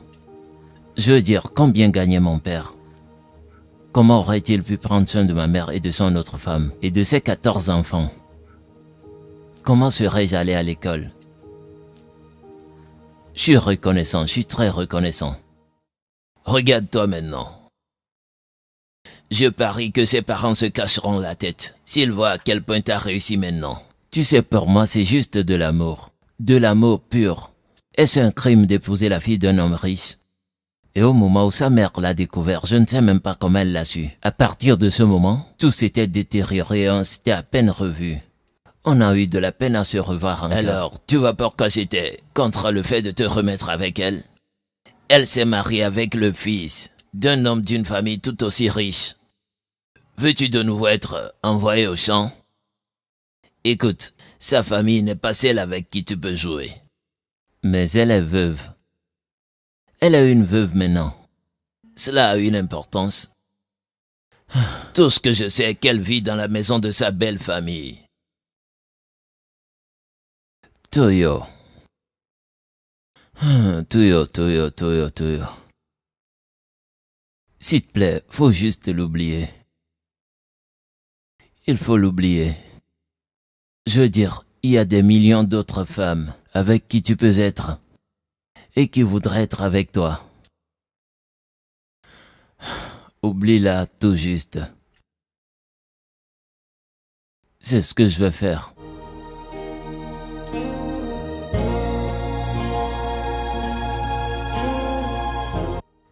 Je veux dire, combien gagnait mon père? Comment aurait-il pu prendre soin de ma mère et de son autre femme, et de ses 14 enfants? Comment serais-je allé à l'école? Je suis reconnaissant, je suis très reconnaissant. Regarde-toi maintenant. Je parie que ses parents se cacheront la tête s'ils voient à quel point t'as réussi maintenant. Tu sais, pour moi, c'est juste de l'amour. De l'amour pur. Est-ce un crime d'épouser la fille d'un homme riche? Et au moment où sa mère l'a découvert, je ne sais même pas comment elle l'a su. À partir de ce moment, tout s'était détérioré et on s'était à peine revu. On a eu de la peine à se revoir encore. Alors, tu vois pourquoi j'étais contre le fait de te remettre avec elle? Elle s'est mariée avec le fils d'un homme d'une famille tout aussi riche. Veux-tu de nouveau être envoyé au champ? Écoute, sa famille n'est pas celle avec qui tu peux jouer. Mais elle est veuve. Elle est une veuve maintenant. Cela a une importance. Tout ce que je sais est qu'elle vit dans la maison de sa belle famille. Toyo. Toyo. S'il te plaît, faut juste l'oublier. Il faut l'oublier. Je veux dire, il y a des millions d'autres femmes avec qui tu peux être et qui voudraient être avec toi. Oublie-la tout juste. C'est ce que je vais faire.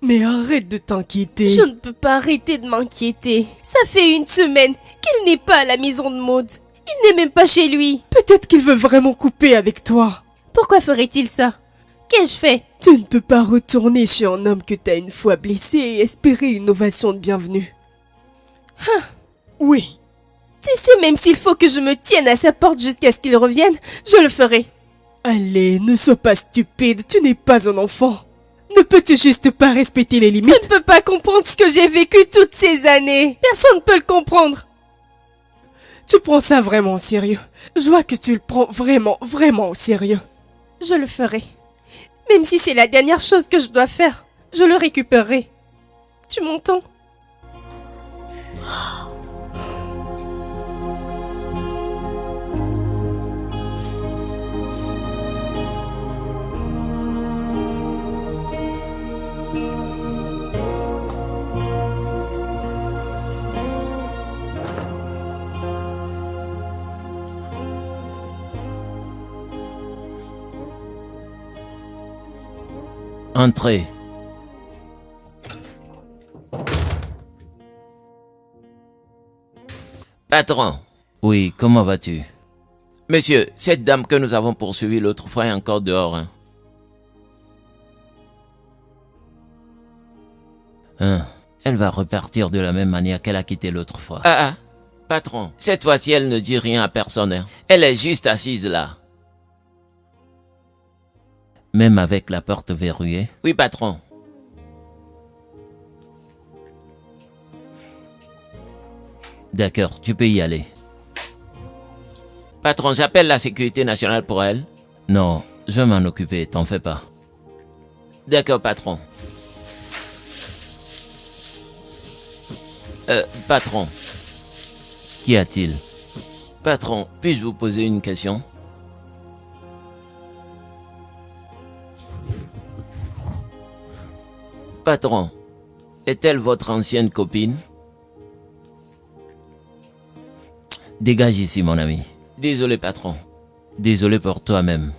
Mais arrête de t'inquiéter. Je ne peux pas arrêter de m'inquiéter. Ça fait une semaine qu'il n'est pas à la maison de Maud. Il n'est même pas chez lui. Peut-être qu'il veut vraiment couper avec toi. Pourquoi ferait-il ça? Qu'ai-je fait? Tu ne peux pas retourner chez un homme que t'as une fois blessé et espérer une ovation de bienvenue. Oui. Tu sais, même s'il faut que je me tienne à sa porte jusqu'à ce qu'il revienne, je le ferai. Allez, ne sois pas stupide, tu n'es pas un enfant. Ne peux-tu juste pas respecter les Tu limites? ne peux pas comprendre ce que j'ai vécu toutes ces années. Personne ne peut le comprendre. Tu prends ça vraiment au sérieux. Je vois que tu le prends vraiment au sérieux. Je le ferai. Même si c'est la dernière chose que je dois faire, je le récupérerai. Tu m'entends? Entrez. Patron. Oui, comment vas-tu? Monsieur, cette dame que nous avons poursuivie l'autre fois est encore dehors. Elle va repartir de la même manière qu'elle a quitté l'autre fois. Patron, cette fois-ci elle ne dit rien à personne. Elle est juste assise là. Même avec la porte verrouillée? Oui, patron. D'accord, tu peux y aller. Patron, j'appelle la sécurité nationale pour elle. Non, je vais m'en occuper, t'en fais pas. D'accord, patron. Patron. Qu'y a-t-il? Patron, puis-je vous poser une question? Patron, est-elle votre ancienne copine? Dégage ici, mon ami. Désolé, patron. Désolé pour toi-même.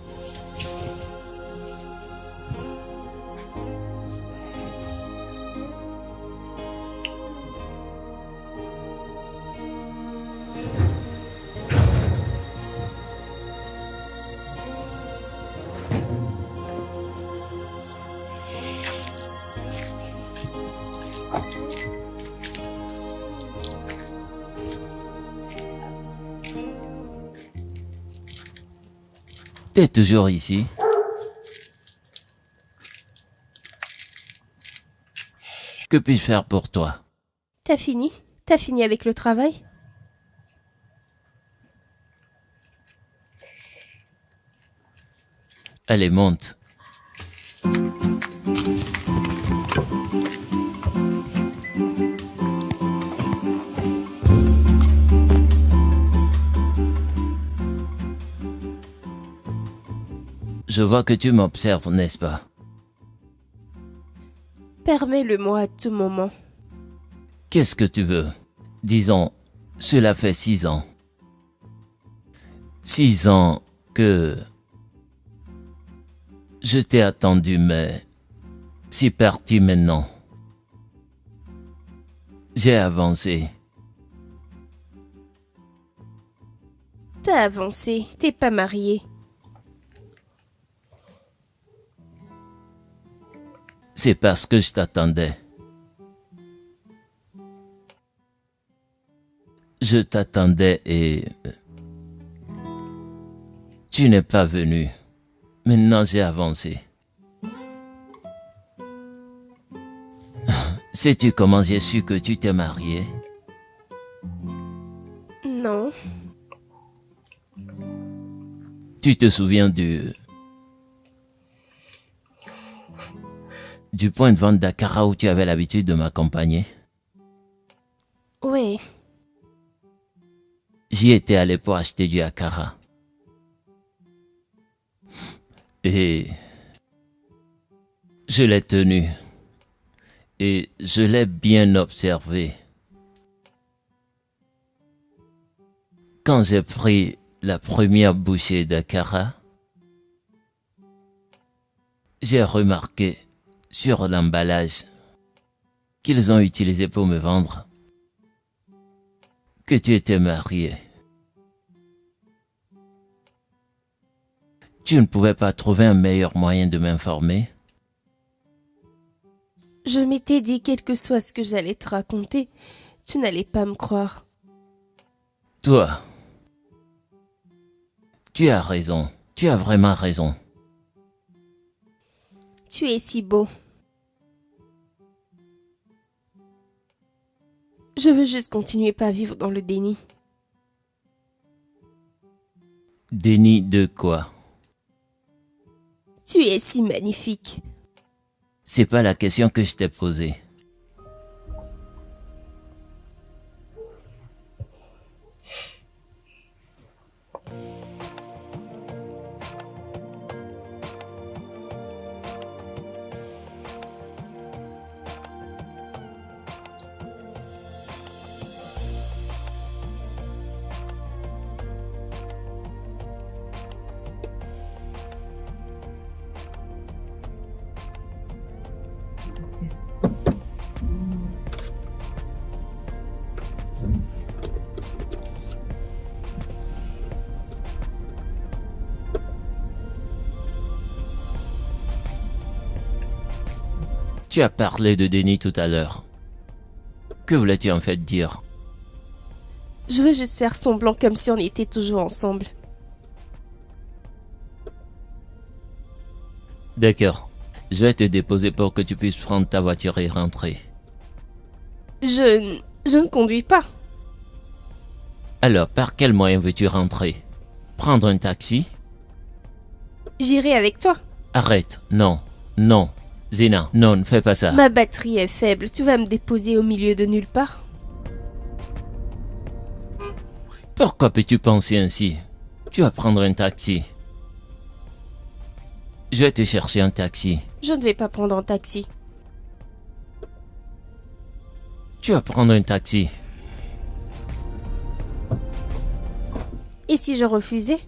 T'es toujours ici? Que puis-je faire pour toi? T'as fini? T'as fini avec le travail? Allez, monte. Je vois que tu m'observes, n'est-ce pas? Permets-le-moi à tout moment. Qu'est-ce que tu veux? Disons, cela fait 6 ans. 6 ans que je t'ai attendu, mais c'est parti maintenant. J'ai avancé. T'as avancé, t'es pas marié. C'est parce que je t'attendais. Je t'attendais et tu n'es pas venu. Maintenant, j'ai avancé. Sais-tu comment j'ai su que tu t'es marié? Non. Tu te souviens du point de vente d'Akara où tu avais l'habitude de m'accompagner? Ouais. J'y étais allé pour acheter du Akara. Et je l'ai tenu. Et je l'ai bien observé. Quand j'ai pris la première bouchée d'Akara, j'ai remarqué sur l'emballage qu'ils ont utilisé pour me vendre que tu étais marié. Tu ne pouvais pas trouver un meilleur moyen de m'informer? Je m'étais dit, quel que soit ce que j'allais te raconter, tu n'allais pas me croire. Toi, tu as raison. Tu as vraiment raison. Tu es si beau. Je veux juste continuer pas à vivre dans le déni. Déni de quoi? Tu es si magnifique. C'est pas la question que je t'ai posée. Tu as parlé de déni tout à l'heure. Que voulais-tu en fait dire? Je veux juste faire semblant comme si on était toujours ensemble. D'accord. Je vais te déposer pour que tu puisses prendre ta voiture et rentrer. Je ne conduis pas. Alors, par quel moyen veux-tu rentrer? Prendre un taxi? J'irai avec toi. Arrête. Non. Non. Zina, non, ne fais pas ça. Ma batterie est faible. Tu vas me déposer au milieu de nulle part? Pourquoi peux-tu penser ainsi? Tu vas prendre un taxi. Je vais te chercher un taxi. Je ne vais pas prendre un taxi. Tu vas prendre un taxi. Et si je refusais?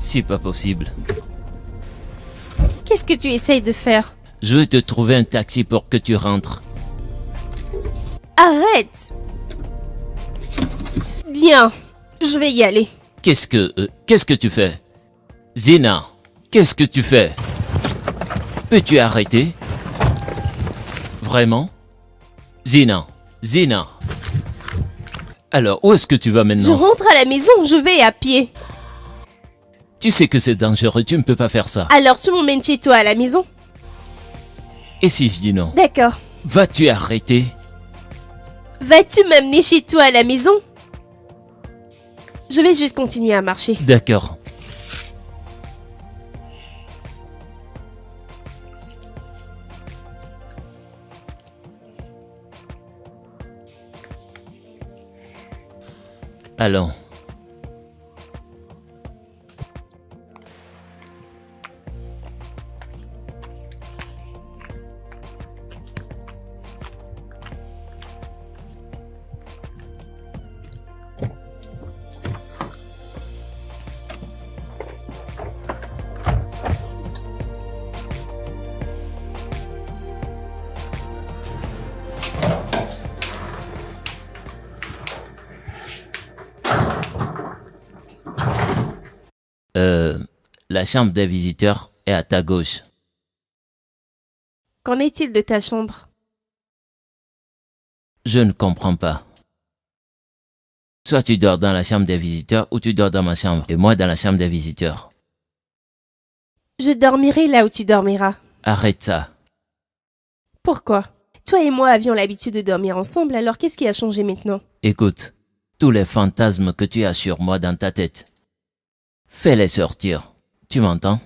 C'est pas possible. Qu'est-ce que tu essayes de faire? Je vais te trouver un taxi pour que tu rentres. Arrête! Bien, je vais y aller. Qu'est-ce que tu fais? Zina, qu'est-ce que tu fais? Peux-tu arrêter? Vraiment? Zina. Alors, où est-ce que tu vas Je maintenant? rentre à la maison, je vais à pied. Tu sais que c'est dangereux, tu ne peux pas faire ça. Alors tu m'emmènes chez toi à la maison? Et si je dis non? D'accord. Vas-tu arrêter? Vas-tu m'amener chez toi à la maison? Je vais juste continuer à marcher. D'accord. Allons. La chambre des visiteurs est à ta gauche. Qu'en est-il de ta chambre? Je ne comprends pas. Soit tu dors dans la chambre des visiteurs ou tu dors dans ma chambre et moi dans la chambre des visiteurs. Je dormirai là où tu dormiras. Arrête ça. Pourquoi? Toi et moi avions l'habitude de dormir ensemble, alors qu'est-ce qui a changé maintenant? Écoute, tous les fantasmes que tu as sur moi dans ta tête, fais-les sortir. Tu m'entends?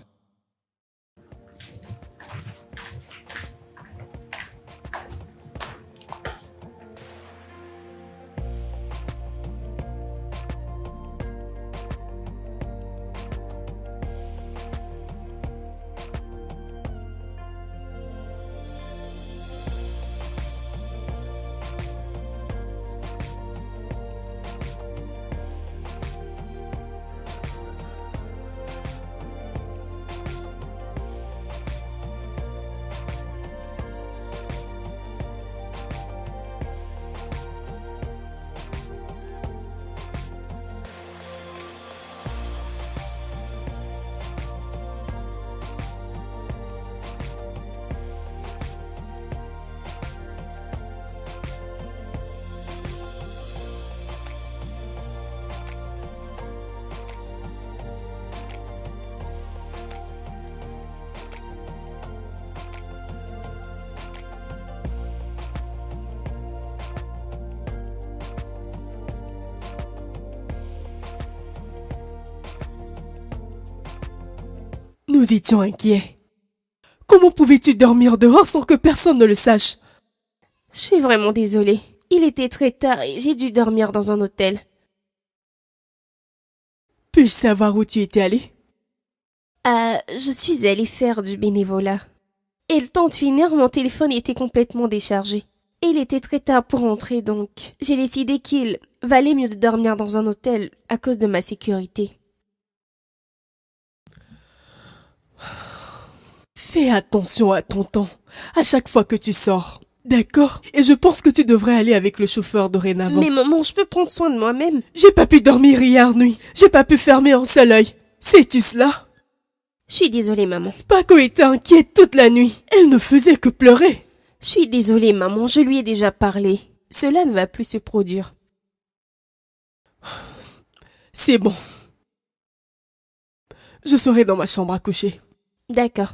Nous étions inquiets. Comment pouvais-tu dormir dehors sans que personne ne le sache? Je suis vraiment désolée. Il était très tard et j'ai dû dormir dans un hôtel. Puis-je savoir où tu étais allé? Je suis allée faire du bénévolat. Et le temps de finir, mon téléphone était complètement déchargé. Et il était très tard pour rentrer, donc j'ai décidé qu'il valait mieux de dormir dans un hôtel à cause de ma sécurité. Fais attention à ton temps, à chaque fois que tu sors. D'accord? Et je pense que tu devrais aller avec le chauffeur dorénavant. Mais maman, je peux prendre soin de moi-même. J'ai pas pu dormir hier nuit. J'ai pas pu fermer un seul œil. Sais-tu cela? Je suis désolée, maman. Paco était inquiète toute la nuit. Elle ne faisait que pleurer. Je suis désolée, maman, je lui ai déjà parlé. Cela ne va plus se produire. C'est bon. Je serai dans ma chambre à coucher. D'accord.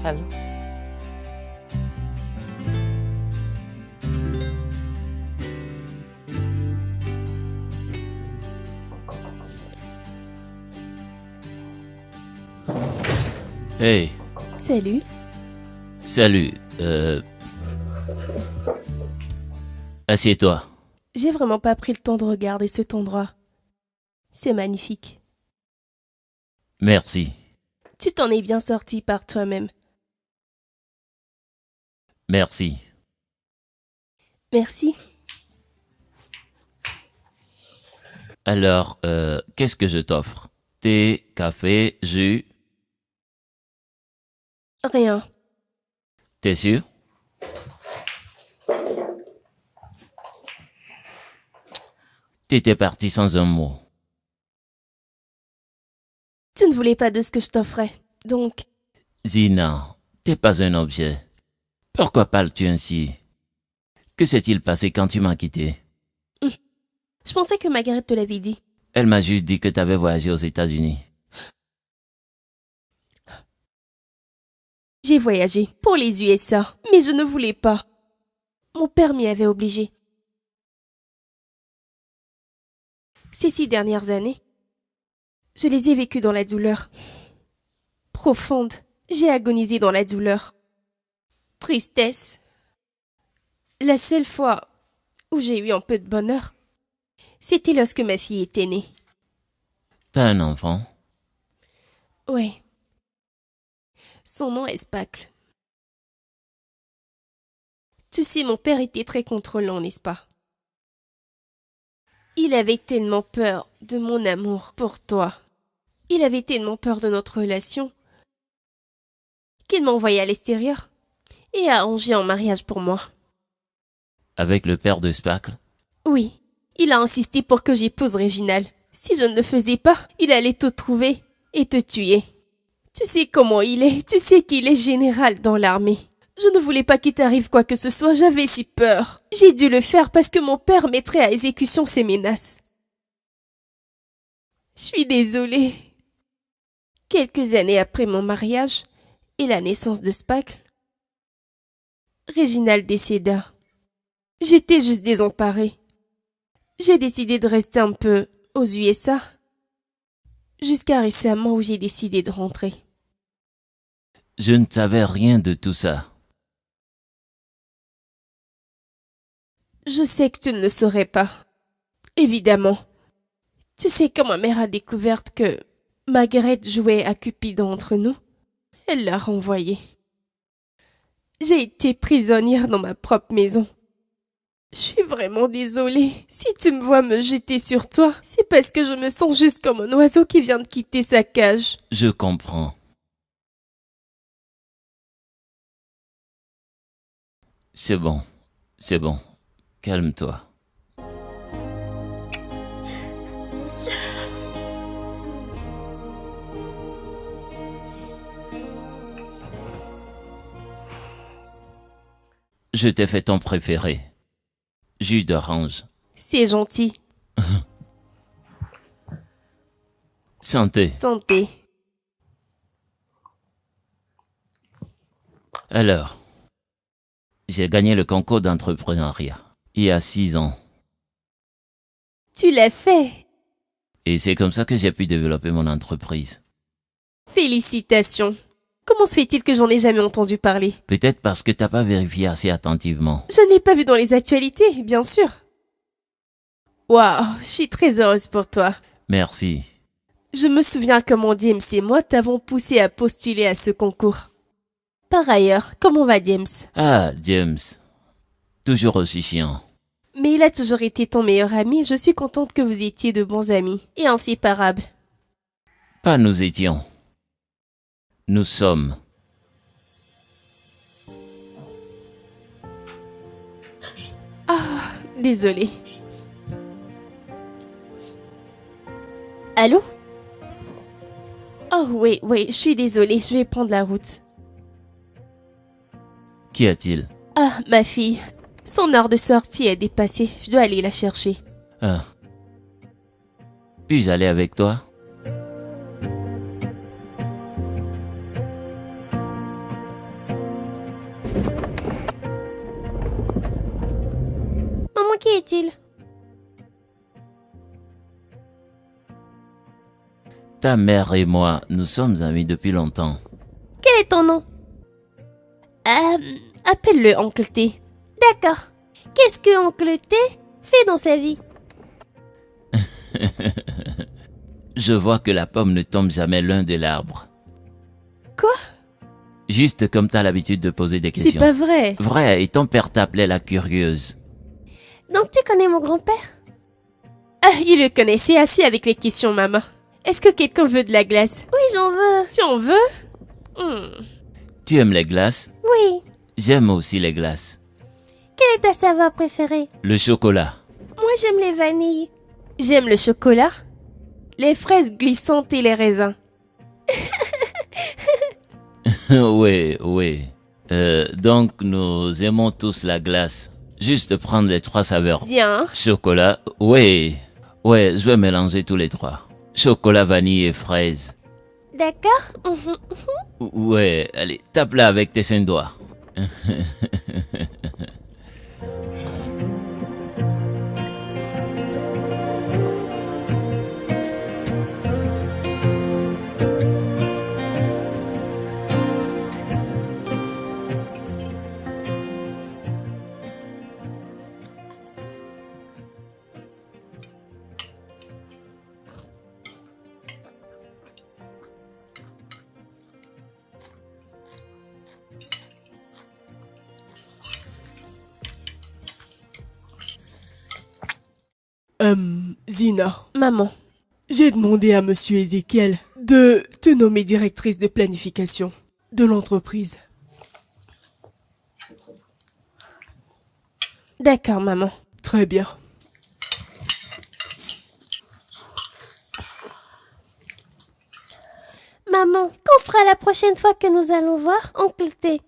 Hello. Hey, Salut. salut. Assieds-toi. J'ai vraiment pas pris le temps de regarder cet endroit. C'est magnifique. Merci. Tu t'en es bien sorti par toi-même. Merci. Merci. Alors, qu'est-ce que je t'offre? Thé, café, jus? Rien. T'es sûr? T'étais parti sans un mot. Tu ne voulais pas de ce que je t'offrais. Donc, Zina, t'es pas un objet. Pourquoi parles-tu ainsi? Que s'est-il passé quand tu m'as quitté? je pensais que Margaret te l'avait dit. Elle m'a juste dit que t'avais voyagé aux États-Unis. J'ai voyagé pour les USA, mais je ne voulais pas. Mon père m'y avait obligé. Ces 6 dernières années, je les ai vécues dans la douleur. Profonde, j'ai agonisé dans la douleur. Tristesse. La seule fois où j'ai eu un peu de bonheur, c'était lorsque ma fille était née. T'as un enfant? Ouais. Son nom est Spacle. Tu sais, mon père était très contrôlant, n'est-ce pas? Il avait tellement peur de mon amour pour toi. Il avait tellement peur de notre relation qu'il m'a envoyé à l'extérieur et a arrangé un mariage pour moi. Avec le père de Spacle? Oui, il a insisté pour que j'épouse Réginald. Si je ne le faisais pas, il allait te trouver et te tuer. Tu sais comment il est, tu sais qu'il est général dans l'armée. Je ne voulais pas qu'il t'arrive quoi que ce soit, j'avais si peur. J'ai dû le faire parce que mon père mettrait à exécution ses menaces. Je suis désolée. Quelques années après mon mariage et la naissance de Spacle, Réginald décéda. J'étais juste désemparée. J'ai décidé de rester un peu aux USA, jusqu'à récemment où j'ai décidé de rentrer. Je ne savais rien de tout ça. Je sais que tu ne le saurais pas. Évidemment. Tu sais quand ma mère a découvert que Margaret jouait à Cupidon entre nous, elle l'a renvoyée. J'ai été prisonnière dans ma propre maison. Je suis vraiment désolée. Si tu me vois me jeter sur toi, c'est parce que je me sens juste comme un oiseau qui vient de quitter sa cage. Je comprends. C'est bon, c'est bon. Calme-toi. Je t'ai fait ton préféré. Jus d'orange. C'est gentil. Santé. Santé. Alors, j'ai gagné le concours d'entrepreneuriat il y a 6 ans. Tu l'as fait. Et c'est comme ça que j'ai pu développer mon entreprise. Félicitations. Comment se fait-il que j'en ai jamais entendu parler? Peut-être parce que t'as pas vérifié assez attentivement. Je n'ai pas vu dans les actualités, bien sûr. Waouh, je suis très heureuse pour toi. Merci. Je me souviens comment James et moi t'avons poussé à postuler à ce concours. Par ailleurs, comment va James? Ah, James. Toujours aussi chiant. Mais il a toujours été ton meilleur ami, je suis contente que vous étiez de bons amis et inséparables. Pas nous étions. Nous sommes. Désolée. Allô? Oh oui, je suis désolée, je vais prendre la route. Qu'y a-t-il? Ah, ma fille. Son heure de sortie est dépassée, je dois aller la chercher. Ah. Puis-je aller avec toi? Maman, qui est-il? Ta mère et moi, nous sommes amis depuis longtemps. Quel est ton nom? Appelle-le Oncle T. D'accord. Qu'est-ce que Oncle T fait dans sa vie? Je vois que la pomme ne tombe jamais loin de l'arbre. Quoi? Juste comme t'as l'habitude de poser des C'est questions. pas vrai. Vrai, et ton père t'appelait la curieuse. Donc tu connais mon grand-père? Ah, il le connaissait assez avec les questions, maman. Est-ce que quelqu'un veut de la glace? Oui, j'en veux. Tu en veux? Tu aimes les glaces? Oui. J'aime aussi les glaces. Quelle est ta saveur préférée? Le chocolat. Moi, j'aime les vanilles. J'aime le chocolat, les fraises glissantes et les raisins. Oui, oui. Donc, nous aimons tous la glace. Juste prendre les 3 saveurs. Bien. Chocolat, oui. Ouais, je vais mélanger tous les 3. Chocolat, vanille et fraise. D'accord. Ouais, allez, tape là avec tes 5 doigts. Zina, Maman. j'ai demandé à monsieur Ezekiel de te nommer directrice de planification de l'entreprise. D'accord, maman. Très bien. Maman, quand sera la prochaine fois que nous allons voir Oncle T?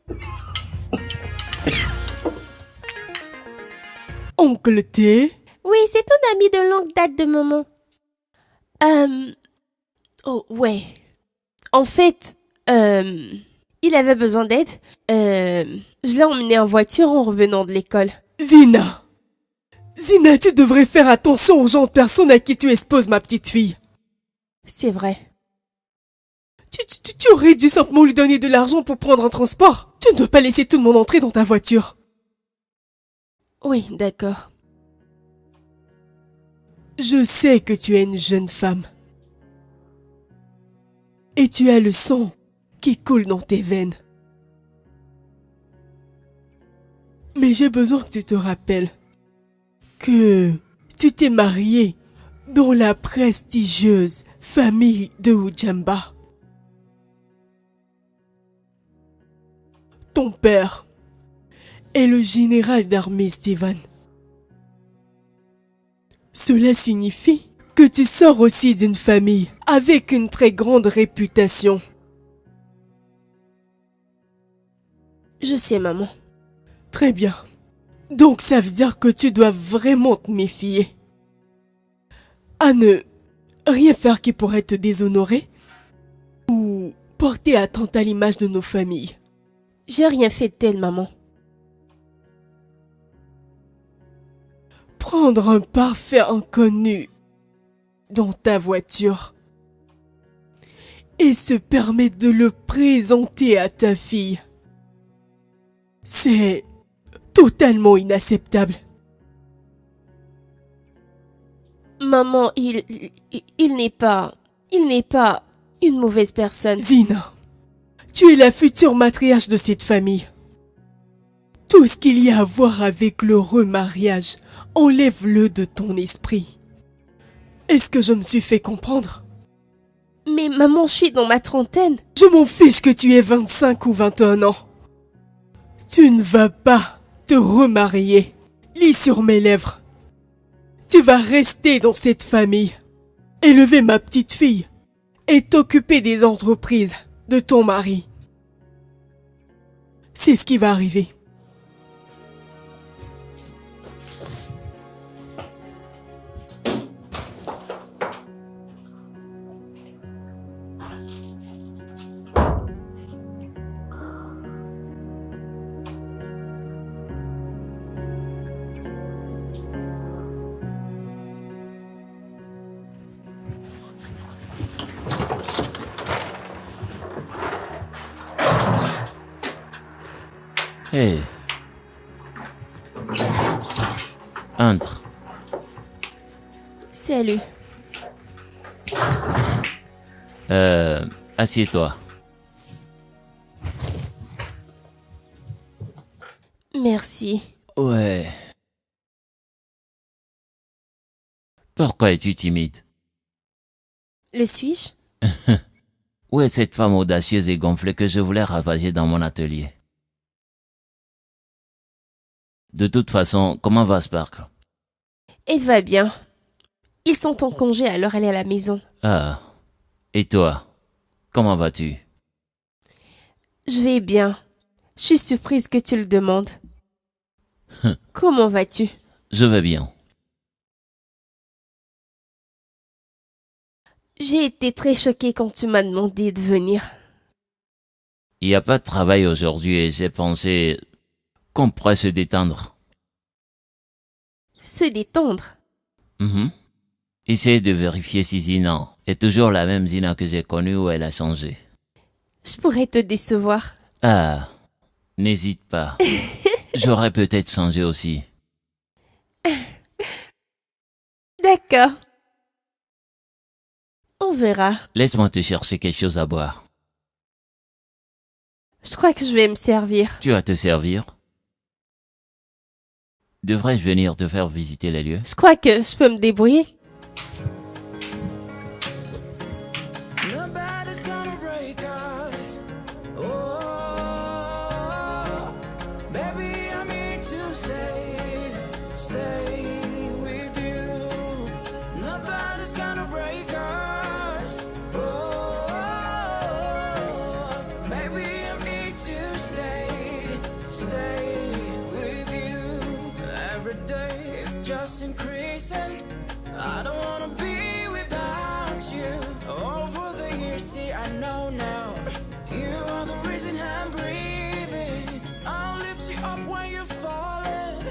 Oncle T? Oui, c'est ton ami de longue date de maman. Oh, ouais. En fait, il avait besoin d'aide. Je l'ai emmené en voiture en revenant de l'école. Zina! Zina, tu devrais faire attention aux gens de personnes à qui tu exposes ma petite fille. C'est vrai. Tu aurais dû simplement lui donner de l'argent pour prendre un transport. Tu ne dois pas laisser tout le monde entrer dans ta voiture. Oui, d'accord. Je sais que tu es une jeune femme. Et tu as le sang qui coule dans tes veines. Mais j'ai besoin que tu te rappelles que tu t'es mariée dans la prestigieuse famille de Ujamba. Ton père est le général d'armée Steven. Cela signifie que tu sors aussi d'une famille avec une très grande réputation. Je sais, maman. Très bien. Donc ça veut dire que tu dois vraiment te méfier. À ne rien faire qui pourrait te déshonorer ou porter atteinte à l'image de nos familles. J'ai rien fait de tel, maman. Prendre un parfait inconnu dans ta voiture et se permettre de le présenter à ta fille. C'est totalement inacceptable. Maman, il n'est pas une mauvaise personne. Zina, tu es la future matriarche de cette famille. Tout ce qu'il y a à voir avec le remariage, enlève-le de ton esprit. Est-ce que je me suis fait comprendre? Mais maman, je suis dans ma trentaine. Je m'en fiche que tu aies 25 ou 21 ans. Tu ne vas pas te remarier. Lis sur mes lèvres. Tu vas rester dans cette famille, élever ma petite fille et t'occuper des entreprises de ton mari. C'est ce qui va arriver. Hé. Entre. Salut. Assieds-toi. Merci. Ouais. Pourquoi es-tu timide? Le suis-je? Où est cette femme audacieuse et gonflée que je voulais ravager dans mon atelier? De toute façon, comment va Sparkle? Elle va bien. Ils sont en congé, alors elle est à la maison. Ah. Et toi? Comment vas-tu? Je vais bien. Je suis surprise que tu le demandes. Comment vas-tu? Je vais bien. J'ai été très choquée quand tu m'as demandé de venir. Il n'y a pas de travail aujourd'hui et j'ai pensé qu'on pourrait se détendre. Se détendre. Essaye de vérifier si Zina est toujours la même Zina que j'ai connue ou elle a changé. Je pourrais te décevoir. Ah, n'hésite pas. J'aurais peut-être changé aussi. D'accord. On verra. Laisse-moi te chercher quelque chose à boire. Je crois que je vais me servir. Tu vas te servir? Devrais-je venir te faire visiter les lieux? Je crois que je peux me débrouiller. Nobody's gonna break us. Oh, baby, I'm here to stay with you. Nobody's gonna break us. Oh, baby, I'm here to stay with you. Every day it's just increasing. I don't wanna be without you. Over the years, see, I know now. You are the reason I'm breathing. I'll lift you up when you're falling.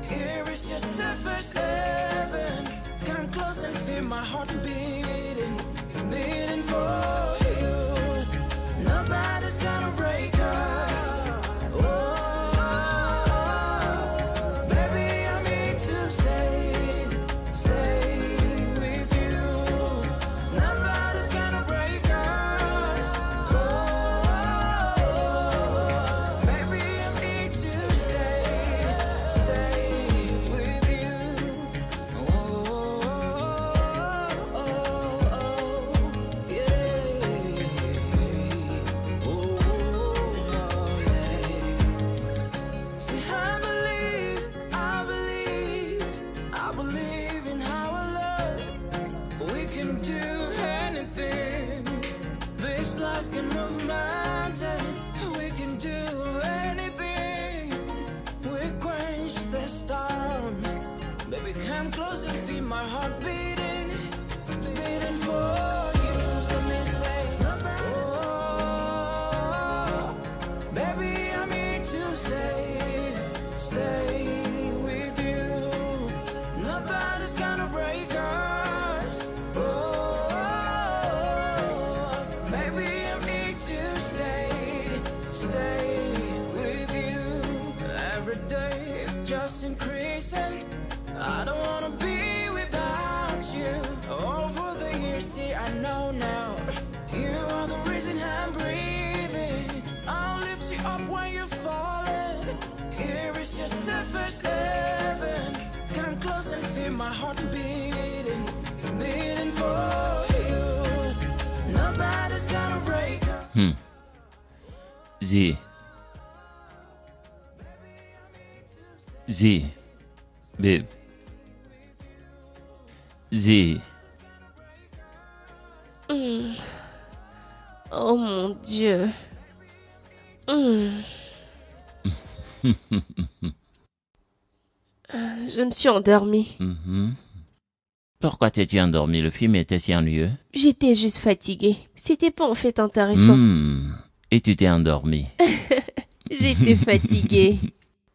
Here is your safest heaven. Come close and feel my heart beating, beating for you. Nobody's gonna break us. Oh, baby, I'm here to stay with you. Nobody's gonna break us. Oh, baby, I'm here to stay with you. Oh, yeah. Oh, yeah. See, I believe in our love. We can do anything. This life can move mountains. We can do anything. We quench the storms. Baby, come close and feel my heart beating, beating for you. So me say, oh, baby, I'm here to stay with you. Nobody's gonna break us. Oh, baby, I'm here to stay with you. Every day it's just increasing. I don't wanna be without you. Over the years, see, I know now. You are the reason I'm breathing. I'll lift you up when you're falling. Here is your safest heaven. Come close and feel my heart beating, beating for you. Nobody's gonna break us. Z. Babe. Z. Oh mon Dieu. Je me suis endormie. Pourquoi t'es-tu endormi? Le film était si ennuyeux. J'étais juste fatiguée. C'était pas en fait intéressant. Et tu t'es endormi. J'étais fatiguée.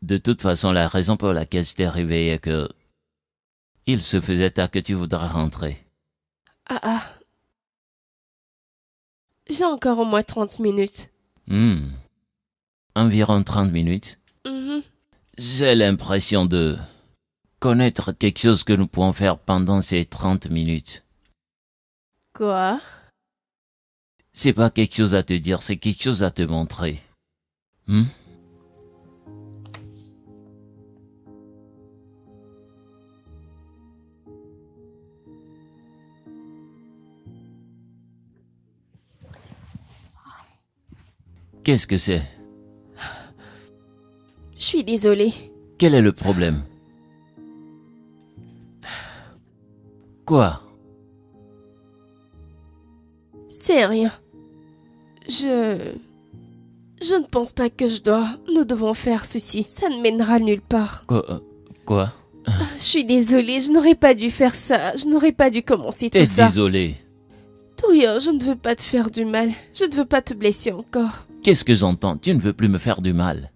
De toute façon, la raison pour laquelle je t'ai réveillé est que il se faisait tard que tu voudras rentrer. J'ai encore au moins 30 minutes. Environ 30 minutes. J'ai l'impression de connaître quelque chose que nous pouvons faire pendant ces 30 minutes. Quoi? C'est pas quelque chose à te dire, c'est quelque chose à te montrer. Qu'est-ce que c'est? Je suis désolée. Quel est le problème? Quoi? C'est rien. Je ne pense pas que je dois. Nous devons faire ceci. Ça ne mènera nulle part. Quoi? Je suis désolée, je n'aurais pas dû faire ça. Je n'aurais pas dû commencer tout T'es ça. désolé. Toyo, je ne veux pas te faire du mal. Je ne veux pas te blesser encore. Qu'est-ce que j'entends? Tu ne veux plus me faire du mal.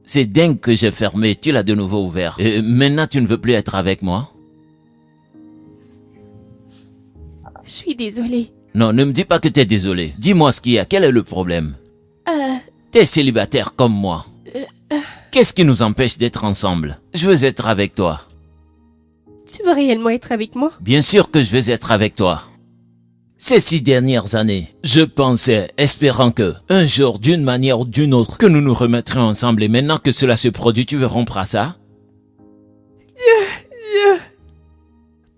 C'est dingue que j'ai fermé, tu l'as de nouveau ouvert. Et maintenant tu ne veux plus être avec moi? Je suis désolée. Non, ne me dis pas que t'es désolé. Dis-moi ce qu'il y a, quel est le problème? T'es célibataire comme moi. Qu'est-ce qui nous empêche d'être ensemble? Je veux être avec toi. Tu veux réellement être avec moi? Bien sûr que je veux être avec toi. Ces 6 dernières années, je pensais, espérant que, un jour, d'une manière ou d'une autre, que nous nous remettrions ensemble et maintenant que cela se produit, tu veux rompre à ça? Dieu,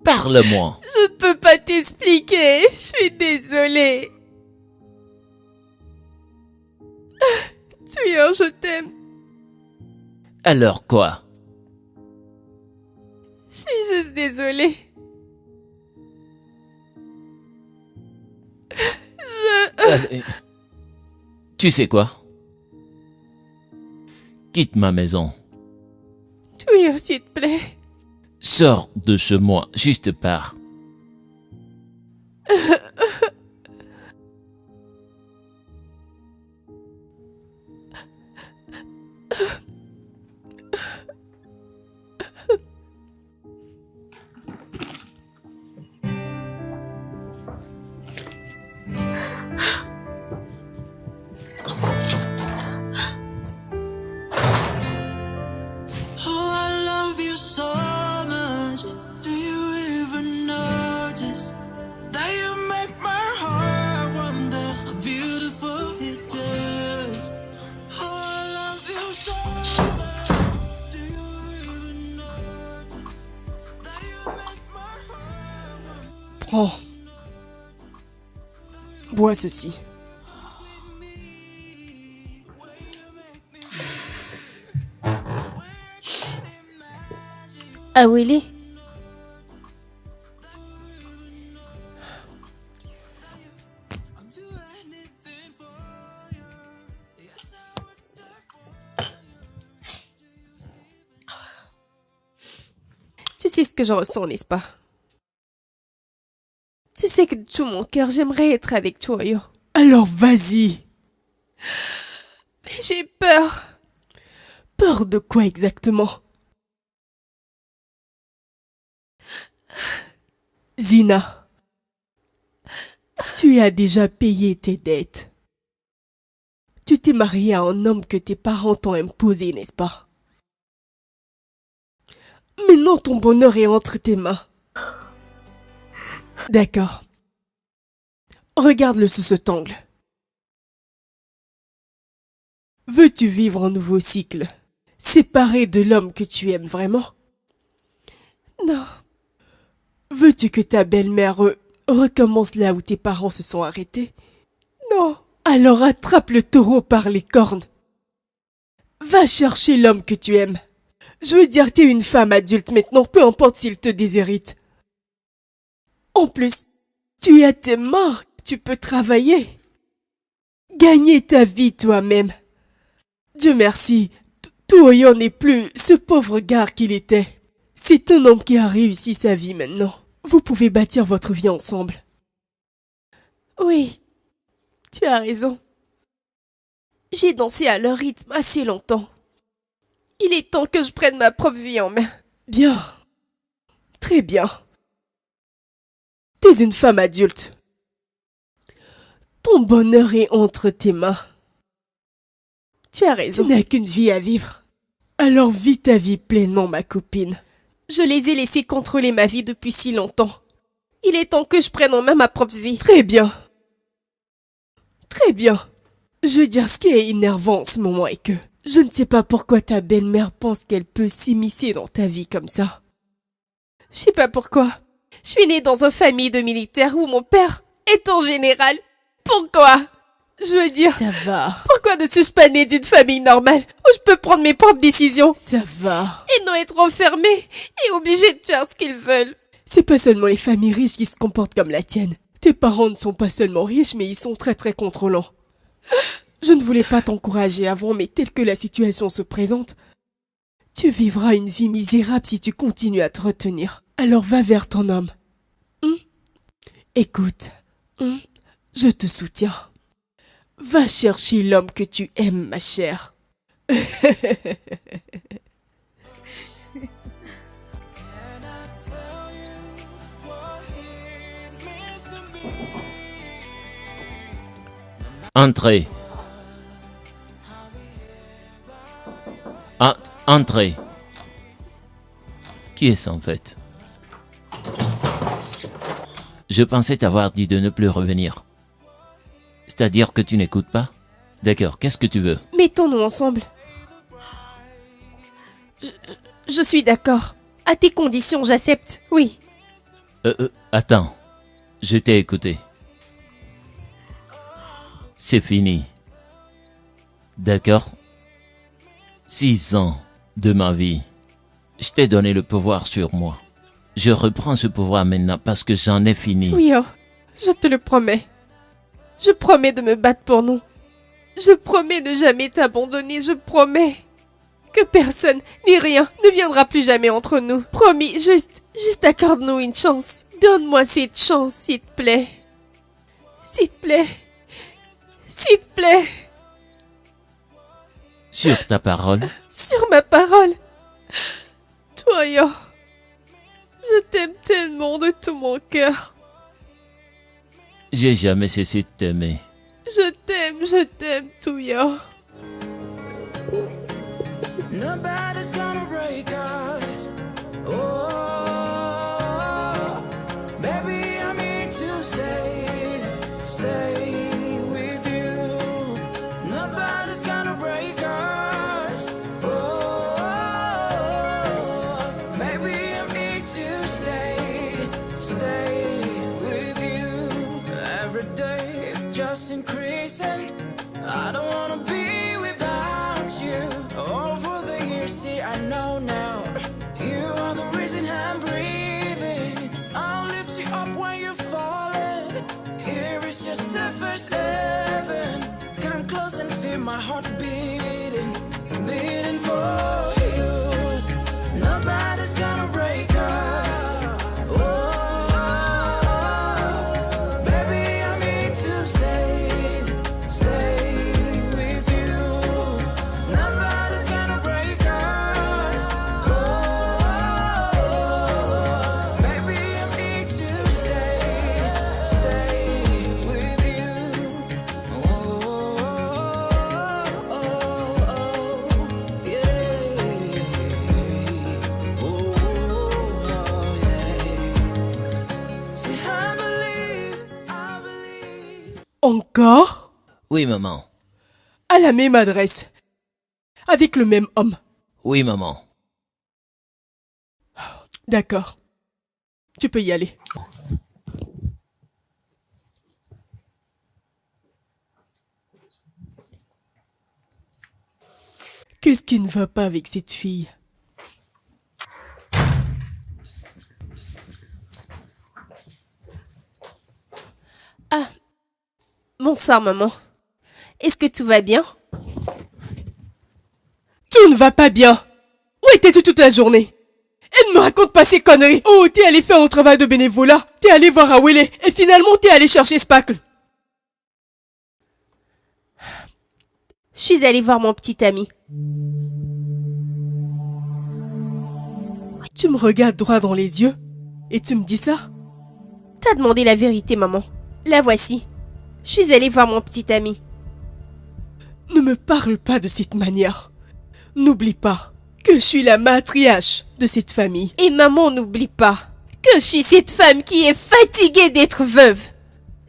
Parle-moi. je ne peux pas t'expliquer. Je suis désolée. Toyo, je t'aime. Alors quoi? Je suis juste désolée. Allez. Tu sais quoi? Quitte ma maison. Toyo, s'il te plaît. Sors de chez moi, juste pars. Oh, I love you so much. Do you even notice that you make my heart wonder how beautiful it is? Oh, I love you so much. Do you even notice that you make my heart wonder? Prends. Bois ceci. Ah, Willy? Tu sais ce que je ressens, n'est-ce pas? Tu sais que de tout mon cœur, j'aimerais être avec toi, Yo. Alors vas-y. Mais j'ai peur. Peur de quoi exactement? Zina, tu as déjà payé tes dettes. Tu t'es mariée à un homme que tes parents t'ont imposé, n'est-ce pas? Maintenant ton bonheur est entre tes mains. D'accord. Regarde-le sous cet angle. Veux-tu vivre un nouveau cycle, séparé de l'homme que tu aimes vraiment? Non. Veux-tu que ta belle-mère recommence là où tes parents se sont arrêtés? Non. Alors attrape le taureau par les cornes. Va chercher l'homme que tu aimes. Je veux dire, t'es une femme adulte maintenant, peu importe s'il te déshérite. En plus, tu as tes mains, tu peux travailler. Gagner ta vie toi-même. Dieu merci, Toyo n'est plus ce pauvre gars qu'il était. C'est un homme qui a réussi sa vie maintenant. Vous pouvez bâtir votre vie ensemble. Oui, tu as raison. J'ai dansé à leur rythme assez longtemps. Il est temps que je prenne ma propre vie en main. Bien. Très bien. T'es une femme adulte. Ton bonheur est entre tes mains. Tu as raison. Tu n'as qu'une vie à vivre. Alors vis ta vie pleinement, ma copine. Je les ai laissés contrôler ma vie depuis si longtemps. Il est temps que je prenne en main ma propre vie. Très bien. Très bien. Je veux dire, ce qui est énervant en ce moment est que je ne sais pas pourquoi ta belle-mère pense qu'elle peut s'immiscer dans ta vie comme ça. Je sais pas pourquoi. Je suis née dans une famille de militaires où mon père est en général. Pourquoi? Je veux dire, Ça va. pourquoi ne suis-je pas née d'une famille normale où je peux prendre mes propres décisions Ça va. et non être enfermée et obligée de faire ce qu'ils veulent? C'est pas seulement les familles riches qui se comportent comme la tienne. Tes parents ne sont pas seulement riches, mais ils sont très très contrôlants. Je ne voulais pas t'encourager avant, mais telle que la situation se présente, tu vivras une vie misérable si tu continues à te retenir. Alors va vers ton homme. Écoute, je te soutiens. Va chercher l'homme que tu aimes, ma chère. Entrez. Entrez. Qui est-ce en fait? Je pensais t'avoir dit de ne plus revenir. C'est-à-dire que tu n'écoutes pas? D'accord, qu'est-ce que tu veux? Mettons-nous ensemble. Je suis d'accord. À tes conditions, j'accepte. Oui. Attends. Je t'ai écouté. C'est fini. D'accord? 6 ans de ma vie. Je t'ai donné le pouvoir sur moi. Je reprends ce pouvoir maintenant parce que j'en ai fini. Oui, oh, je te le promets. Je promets de me battre pour nous. Je promets de jamais t'abandonner. Je promets que personne ni rien ne viendra plus jamais entre nous. Promis, juste accorde-nous une chance. Donne-moi cette chance, s'il te plaît. S'il te plaît. S'il te plaît. Sur ta parole? Sur ma parole. Toi, yo. Je t'aime tellement de tout mon cœur. J'ai jamais cessé de t'aimer. Je t'aime, Touya. Nobody's gonna break us. Oh, baby, I'm here to stay with you. Nobody's gonna break us. Oh, baby, I'm here to stay with you. Every day it's just increasing. I don't wanna be without you. Over the years, see, I know now. You are the reason I'm breathing. I'll lift you up when you're falling. Here is your safest heaven. Come close and feel my heart beating, beating for you. Nobody's gonna break us. Oh, baby, I'm here to stay with you. Nobody's gonna break us. Oh, baby, I'm here to stay with you. See, I believe. Encore? Oui, maman. À la même adresse. Avec le même homme. Oui, maman. D'accord. Tu peux y aller. Qu'est-ce qui ne va pas avec cette fille? Bonsoir, maman. Est-ce que tout va bien? Tout ne va pas bien. Où étais-tu toute la journée? Et ne me raconte pas ces conneries. Oh, t'es allé faire un travail de bénévolat. T'es allé voir Awele. Et finalement, t'es allé chercher Spackle. Je suis allée voir mon petit ami. Tu me regardes droit dans les yeux et tu me dis ça? T'as demandé la vérité, maman. La voici. Je suis allée voir mon petit ami. Ne me parle pas de cette manière. N'oublie pas que je suis la matriarche de cette famille. Et maman, n'oublie pas que je suis cette femme qui est fatiguée d'être veuve.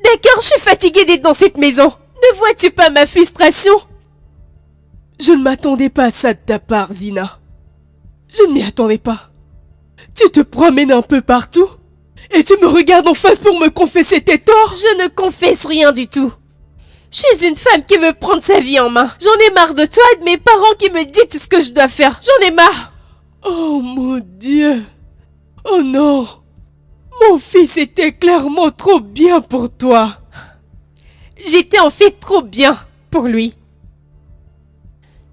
D'accord, je suis fatiguée d'être dans cette maison. Ne vois-tu pas ma frustration? Je ne m'attendais pas à ça de ta part, Zina. Je ne m'y attendais pas. Tu te promènes un peu partout et tu me regardes en face pour me confesser tes torts. Je ne confesse rien du tout. Je suis une femme qui veut prendre sa vie en main. J'en ai marre de toi et de mes parents qui me disent tout ce que je dois faire. J'en ai marre. Oh mon Dieu. Oh non. Mon fils était clairement trop bien pour toi. J'étais en fait trop bien. pour lui.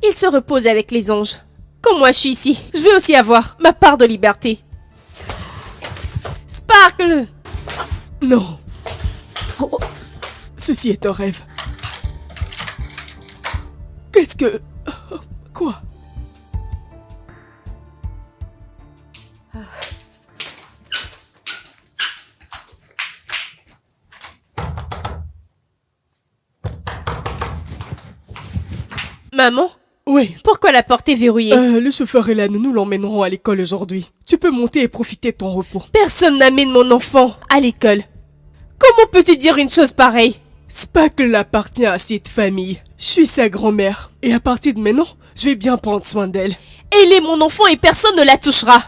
Il se repose avec les anges. Comme moi je suis ici, je veux aussi avoir ma part de liberté. Sparkle! Non. Ceci est un rêve. Qu'est-ce que... Quoi? Maman, Oui. pourquoi la porte est verrouillée? Le chauffeur et la nounou l'emmèneront à l'école aujourd'hui. Tu peux monter et profiter de ton repos. Personne n'amène mon enfant à l'école. Comment peux-tu dire une chose pareille? Sparkle appartient à cette famille. Je suis sa grand-mère. Et à partir de maintenant, je vais bien prendre soin d'elle. Elle est mon enfant et personne ne la touchera.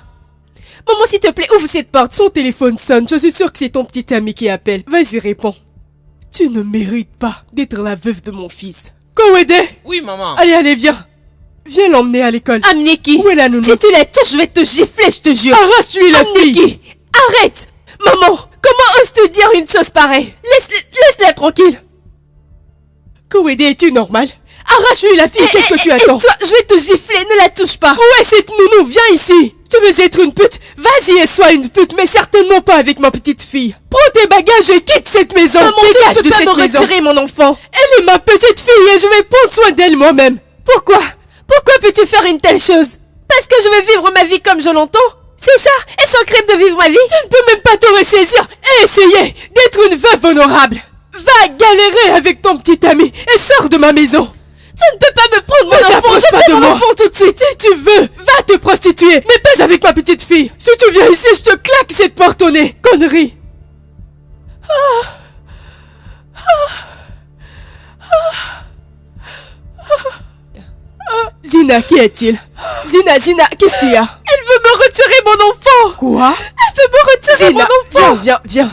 Maman, s'il te plaît, ouvre cette porte. Son téléphone sonne, je suis sûre que c'est ton petit ami qui appelle. Vas-y, réponds. Tu ne mérites pas d'être la veuve de mon fils. Kowede! Oui, maman. Allez, viens. Viens l'emmener à l'école. Amenez qui? Où est la nounou? Si tu la touches, je vais te gifler, je te jure. Arrache-lui la Amenez fille. qui? Arrête! Maman, comment oses-tu dire une chose pareille? Laisse-la tranquille. Kowede, es-tu normal? Arrache-lui la fille, qu'est-ce que tu attends? Toi, je vais te gifler, ne la touche pas. Où est cette nounou? Viens ici. Tu veux être une pute? Vas-y et sois une pute, mais certainement pas avec ma petite fille. Prends tes bagages et quitte cette maison. Maman, Dégage tu de peux cette pas me maison. retirer mon enfant. Elle est ma petite fille et je vais prendre soin d'elle moi-même. Pourquoi? Pourquoi peux-tu faire une telle chose? Parce que je veux vivre ma vie comme je l'entends? C'est ça? Est-ce un crime de vivre ma vie? Tu ne peux même pas te ressaisir et essayer d'être une veuve honorable. Va galérer avec ton petit ami et sors de ma maison. Tu ne peux pas me prendre mon enfant. t'approche Je pas veux de mon moi. enfant tout de suite. Si tu veux, va te prostituer, mais pas avec ma petite fille. Si tu viens ici, je te claque cette porte au nez. Connerie. Zina, qui est-il? Zina, qu'est-ce qu'il y a? Elle veut me retirer mon enfant. Quoi? Elle veut me retirer Zina, mon enfant. viens.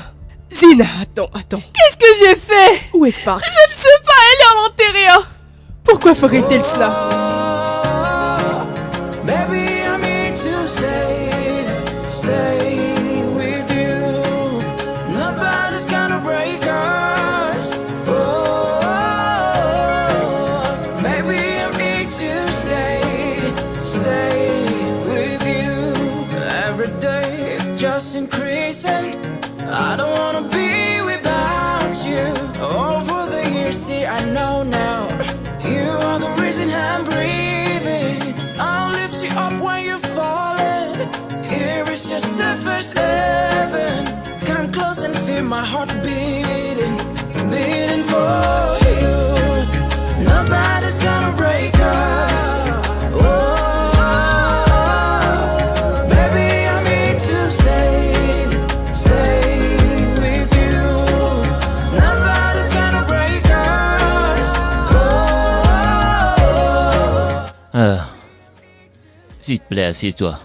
Zina, attends. Qu'est-ce que j'ai fait? Où est Spark? Je ne sais pas, elle est en l'intérieur. Pourquoi ferait-elle cela? Baby, I'm here to stay with you. Nobody's gonna break us. Oh, baby, I'm here to stay with you. Every day it's just increasing. I don't wanna be without you. Over the years, see, I know now. You are the reason I'm breathing. I'll lift you up when you're falling. Here is your safest heaven. Come close and feel my heart beating for you. Nobody's gonna break us. Oh, baby, I'm here to stay with you. Nobody's gonna break us. Ah. S'il te plaît, assieds-toi.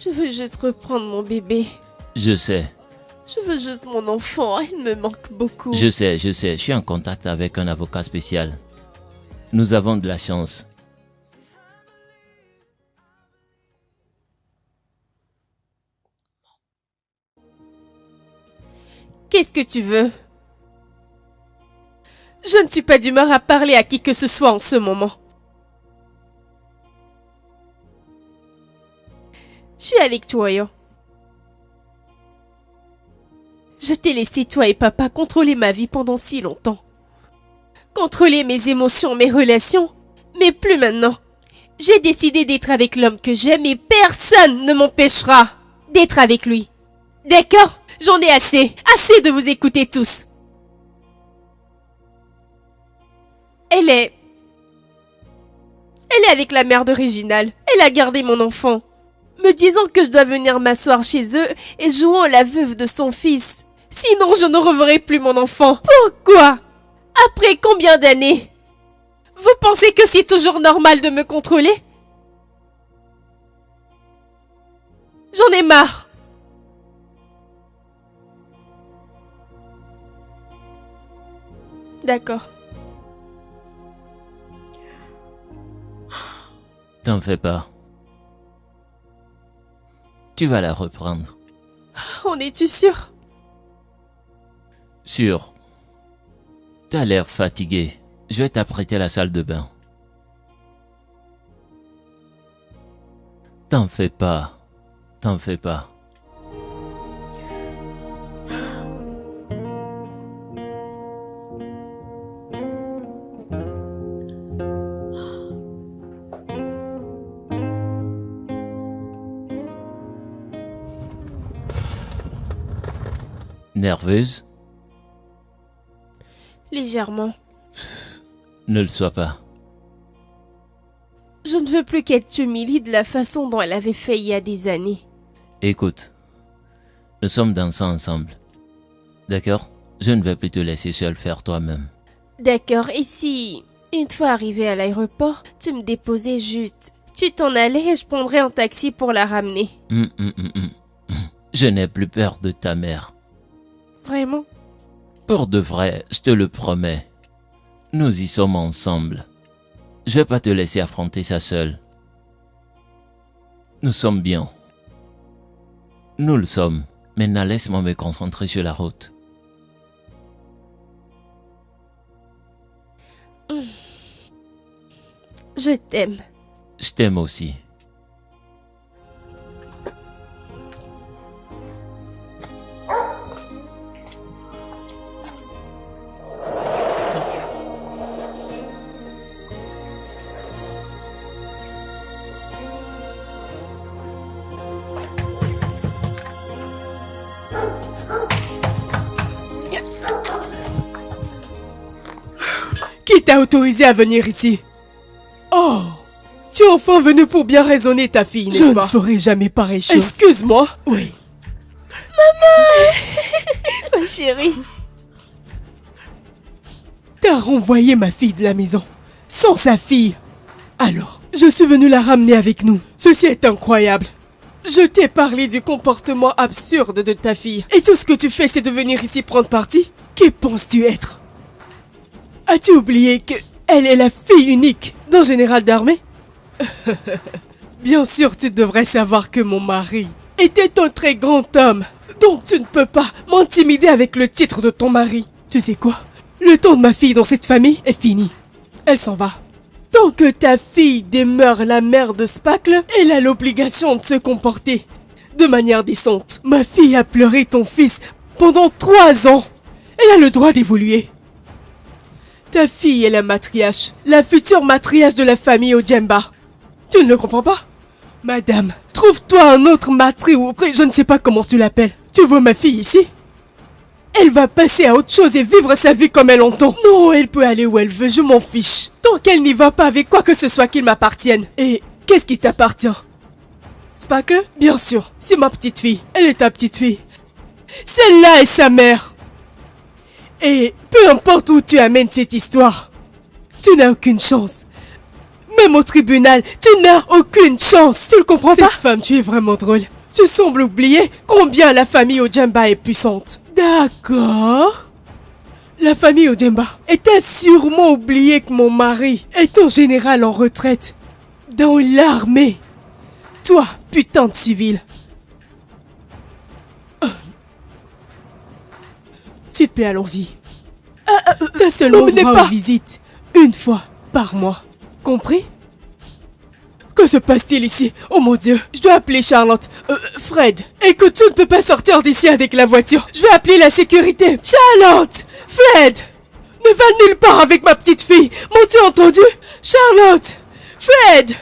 Je veux juste reprendre mon bébé. Je sais, Je veux juste mon enfant. Il me manque beaucoup. je sais. Je suis en contact avec un avocat spécial. Nous avons de la chance. Qu'est-ce que tu veux? Je ne suis pas d'humeur à parler à qui que ce soit en ce moment. Je suis avec toi, Yo. Je t'ai laissé, toi et papa, contrôler ma vie pendant si longtemps. Contrôler mes émotions, mes relations. Mais plus maintenant. J'ai décidé d'être avec l'homme que j'aime et personne ne m'empêchera d'être avec lui. D'accord? J'en ai assez. Assez de vous écouter tous. Elle est avec la mère de Réginald. Elle a gardé mon enfant, me disant que je dois venir m'asseoir chez eux et jouant la veuve de son fils. Sinon, je ne reverrai plus mon enfant. Pourquoi? Après combien d'années? Vous pensez que c'est toujours normal de me contrôler? J'en ai marre. D'accord. T'en fais pas. Tu vas la reprendre. En es-tu sûr? Sûr. T'as l'air fatigué. Je vais t'apprêter la salle de bain. T'en fais pas. T'en fais pas. Nerveuse? Légèrement. Ne le sois pas. Je ne veux plus qu'elle t'humilie de la façon dont elle avait fait il y a des années. Écoute, nous sommes dans ça ensemble. D'accord? Je ne vais plus te laisser seul faire toi-même. D'accord, et si, une fois arrivé à l'aéroport, tu me déposais juste, tu t'en allais et je prendrais un taxi pour la ramener. Je n'ai plus peur de ta mère. Vraiment? Pour de vrai, je te le promets. Nous y sommes ensemble. Je vais pas te laisser affronter ça seul. Nous sommes bien. Nous le sommes. Maintenant, laisse-moi me concentrer sur la route. Je t'aime. Je t'aime aussi. Qui t'a autorisé à venir ici? Oh, tu es enfin venu pour bien raisonner ta fille, n'est-ce pas? Je ne ferai jamais pareille chose. Excuse-moi. Oui. Ma chérie. T'as renvoyé ma fille de la maison, sans sa fille. Alors, je suis venu la ramener avec nous. Ceci est incroyable. Je t'ai parlé du comportement absurde de ta fille. Et tout ce que tu fais, c'est de venir ici prendre parti? Qui penses-tu être? As-tu oublié que elle est la fille unique d'un général d'armée? Bien sûr, tu devrais savoir que mon mari était un très grand homme. Donc tu ne peux pas m'intimider avec le titre de ton mari. Tu sais quoi? Le temps de ma fille dans cette famille est fini. Elle s'en va. Tant que ta fille demeure la mère de Spackle, elle a l'obligation de se comporter de manière décente. Ma fille a pleuré ton fils pendant 3 ans. Elle a le droit d'évoluer. Ta fille est la matriarche, la future matriarche de la famille Ojemba. Tu ne le comprends pas? Madame, trouve-toi un autre matri ou je ne sais pas comment tu l'appelles. Tu vois ma fille ici? Elle va passer à autre chose et vivre sa vie comme elle entend. Non, elle peut aller où elle veut, je m'en fiche. Tant qu'elle n'y va pas avec quoi que ce soit qui m'appartienne. Et qu'est-ce qui t'appartient? Spackle? Bien sûr, c'est ma petite fille. Elle est ta petite fille. Celle-là est sa mère. Et peu importe où tu amènes cette histoire, tu n'as aucune chance. Même au tribunal, tu n'as aucune chance. Tu le comprends pas? Cette femme, tu es vraiment drôle. Tu sembles oublier combien la famille Ojemba est puissante. D'accord. La famille Ojemba t'a sûrement oublié que mon mari est un général en retraite dans l'armée. Toi, putain de civil. S'il te plaît, allons-y. T'as seulement droit aux visites une fois par mois. Compris? Que se passe-t-il ici? Oh mon Dieu, je dois appeler Charlotte. Fred, écoute, tu ne peux pas sortir d'ici avec la voiture. Je vais appeler la sécurité. Charlotte! Fred! Ne va nulle part avec ma petite fille. M'as-tu entendu? Charlotte! Fred!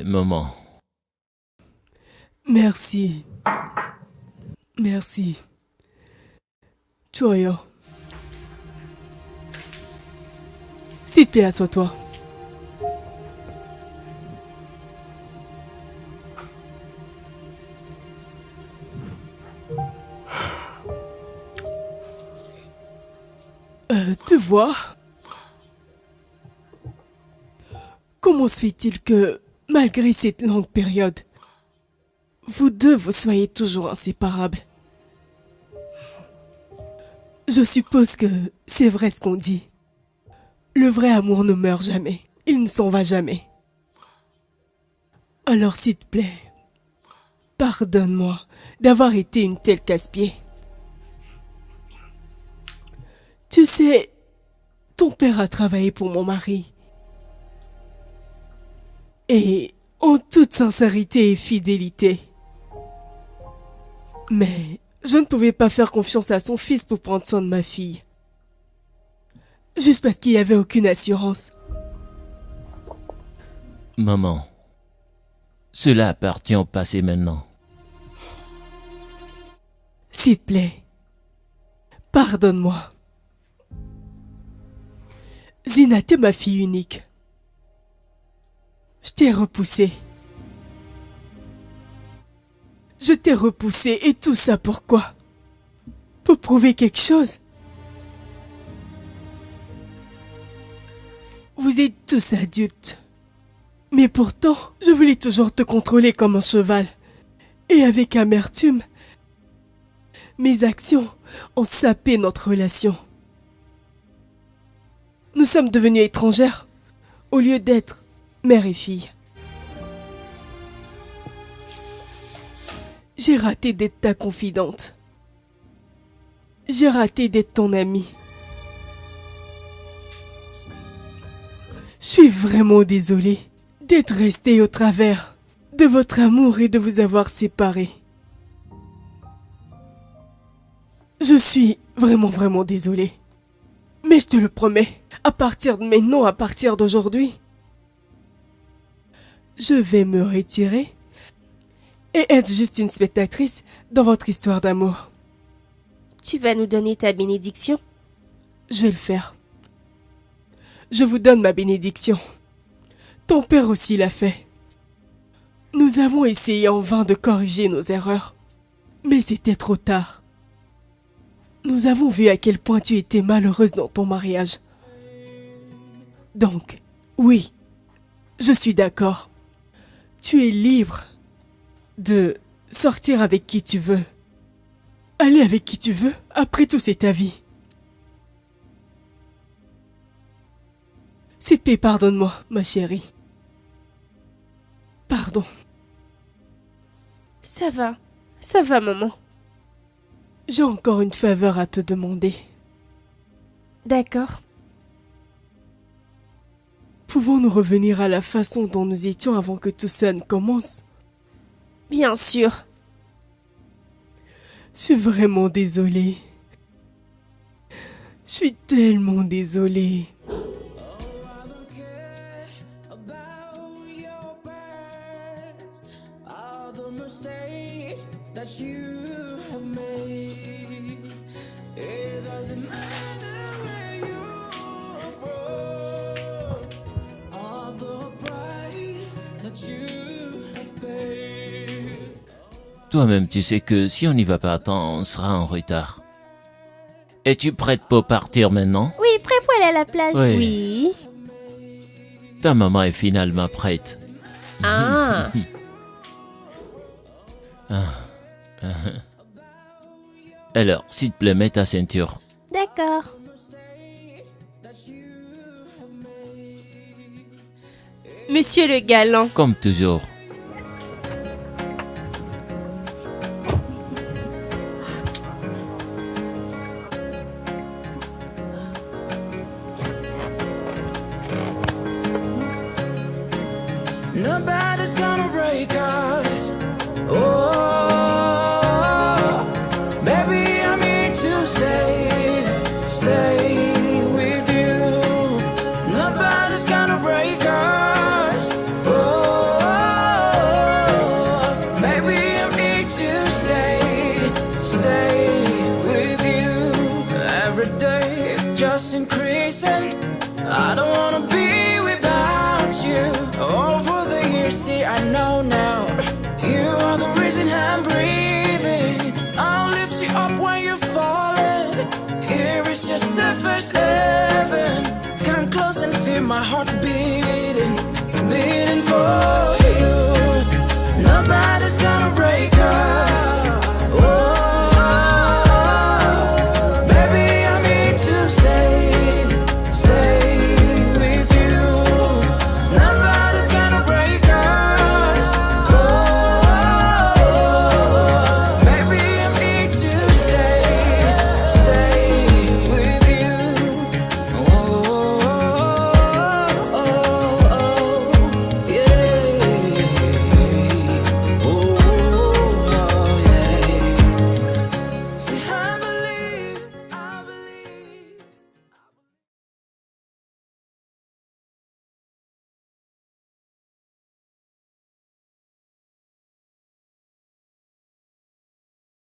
Maman. Merci. Merci. Choyo. S'il te plaît, assois-toi. Tu vois? Comment se fait-il que, malgré cette longue période, vous deux vous soyez toujours inséparables? Je suppose que c'est vrai ce qu'on dit. Le vrai amour ne meurt jamais. Il ne s'en va jamais. Alors s'il te plaît, pardonne-moi d'avoir été une telle casse-pied. Tu sais, ton père a travaillé pour mon mari. Et en toute sincérité et fidélité. Mais je ne pouvais pas faire confiance à son fils pour prendre soin de ma fille. Juste parce qu'il n'y avait aucune assurance. Maman, cela appartient au passé maintenant. S'il te plaît, pardonne-moi. Zina, t'es ma fille unique. Je t'ai repoussée. Je t'ai repoussée et tout ça pourquoi? Pour prouver quelque chose? Vous êtes tous adultes. Mais pourtant, je voulais toujours te contrôler comme un cheval. Et avec amertume, mes actions ont sapé notre relation. Nous sommes devenues étrangères au lieu d'être mère et fille. J'ai raté d'être ta confidente. J'ai raté d'être ton amie. Je suis vraiment désolée d'être restée au travers de votre amour et de vous avoir séparés. Je suis vraiment désolée. Mais je te le promets, à partir de maintenant, à partir d'aujourd'hui, je vais me retirer et être juste une spectatrice dans votre histoire d'amour. Tu vas nous donner ta bénédiction? Je vais le faire. Je vous donne ma bénédiction. Ton père aussi l'a fait. Nous avons essayé en vain de corriger nos erreurs, mais c'était trop tard. Nous avons vu à quel point tu étais malheureuse dans ton mariage. Donc, oui, je suis d'accord. Tu es libre de sortir avec qui tu veux. Aller avec qui tu veux, après tout c'est ta vie. S'il te plaît, pardonne-moi, ma chérie. Pardon. Ça va, maman. J'ai encore une faveur à te demander. D'accord. Pouvons-nous revenir à la façon dont nous étions avant que tout ça ne commence? Bien sûr. Je suis vraiment désolée. Je suis tellement désolée. Mistakes that you have made. It doesn't matter where you're from, all the price that you have paid. Toi-même, tu sais que si on n'y va pas à temps, on sera en retard. Es-tu prête pour partir maintenant? Oui, prêt pour aller à la plage? Oui. Ta maman est finalement prête. Ah. Alors, s'il te plaît, mets ta ceinture. D'accord. Monsieur le galant. Comme toujours. Nobody's gonna break us. Oh, baby, I'm here to stay with you. Nobody's gonna break us. Oh, baby, I'm here to stay with you. Every day it's just increasing. I don't wanna be without you. Over the years, see, I know now. You are the reason I'm breathing. I'll lift you up when you're falling. Here is your safest heaven. Come close and feel my heart beating, beating for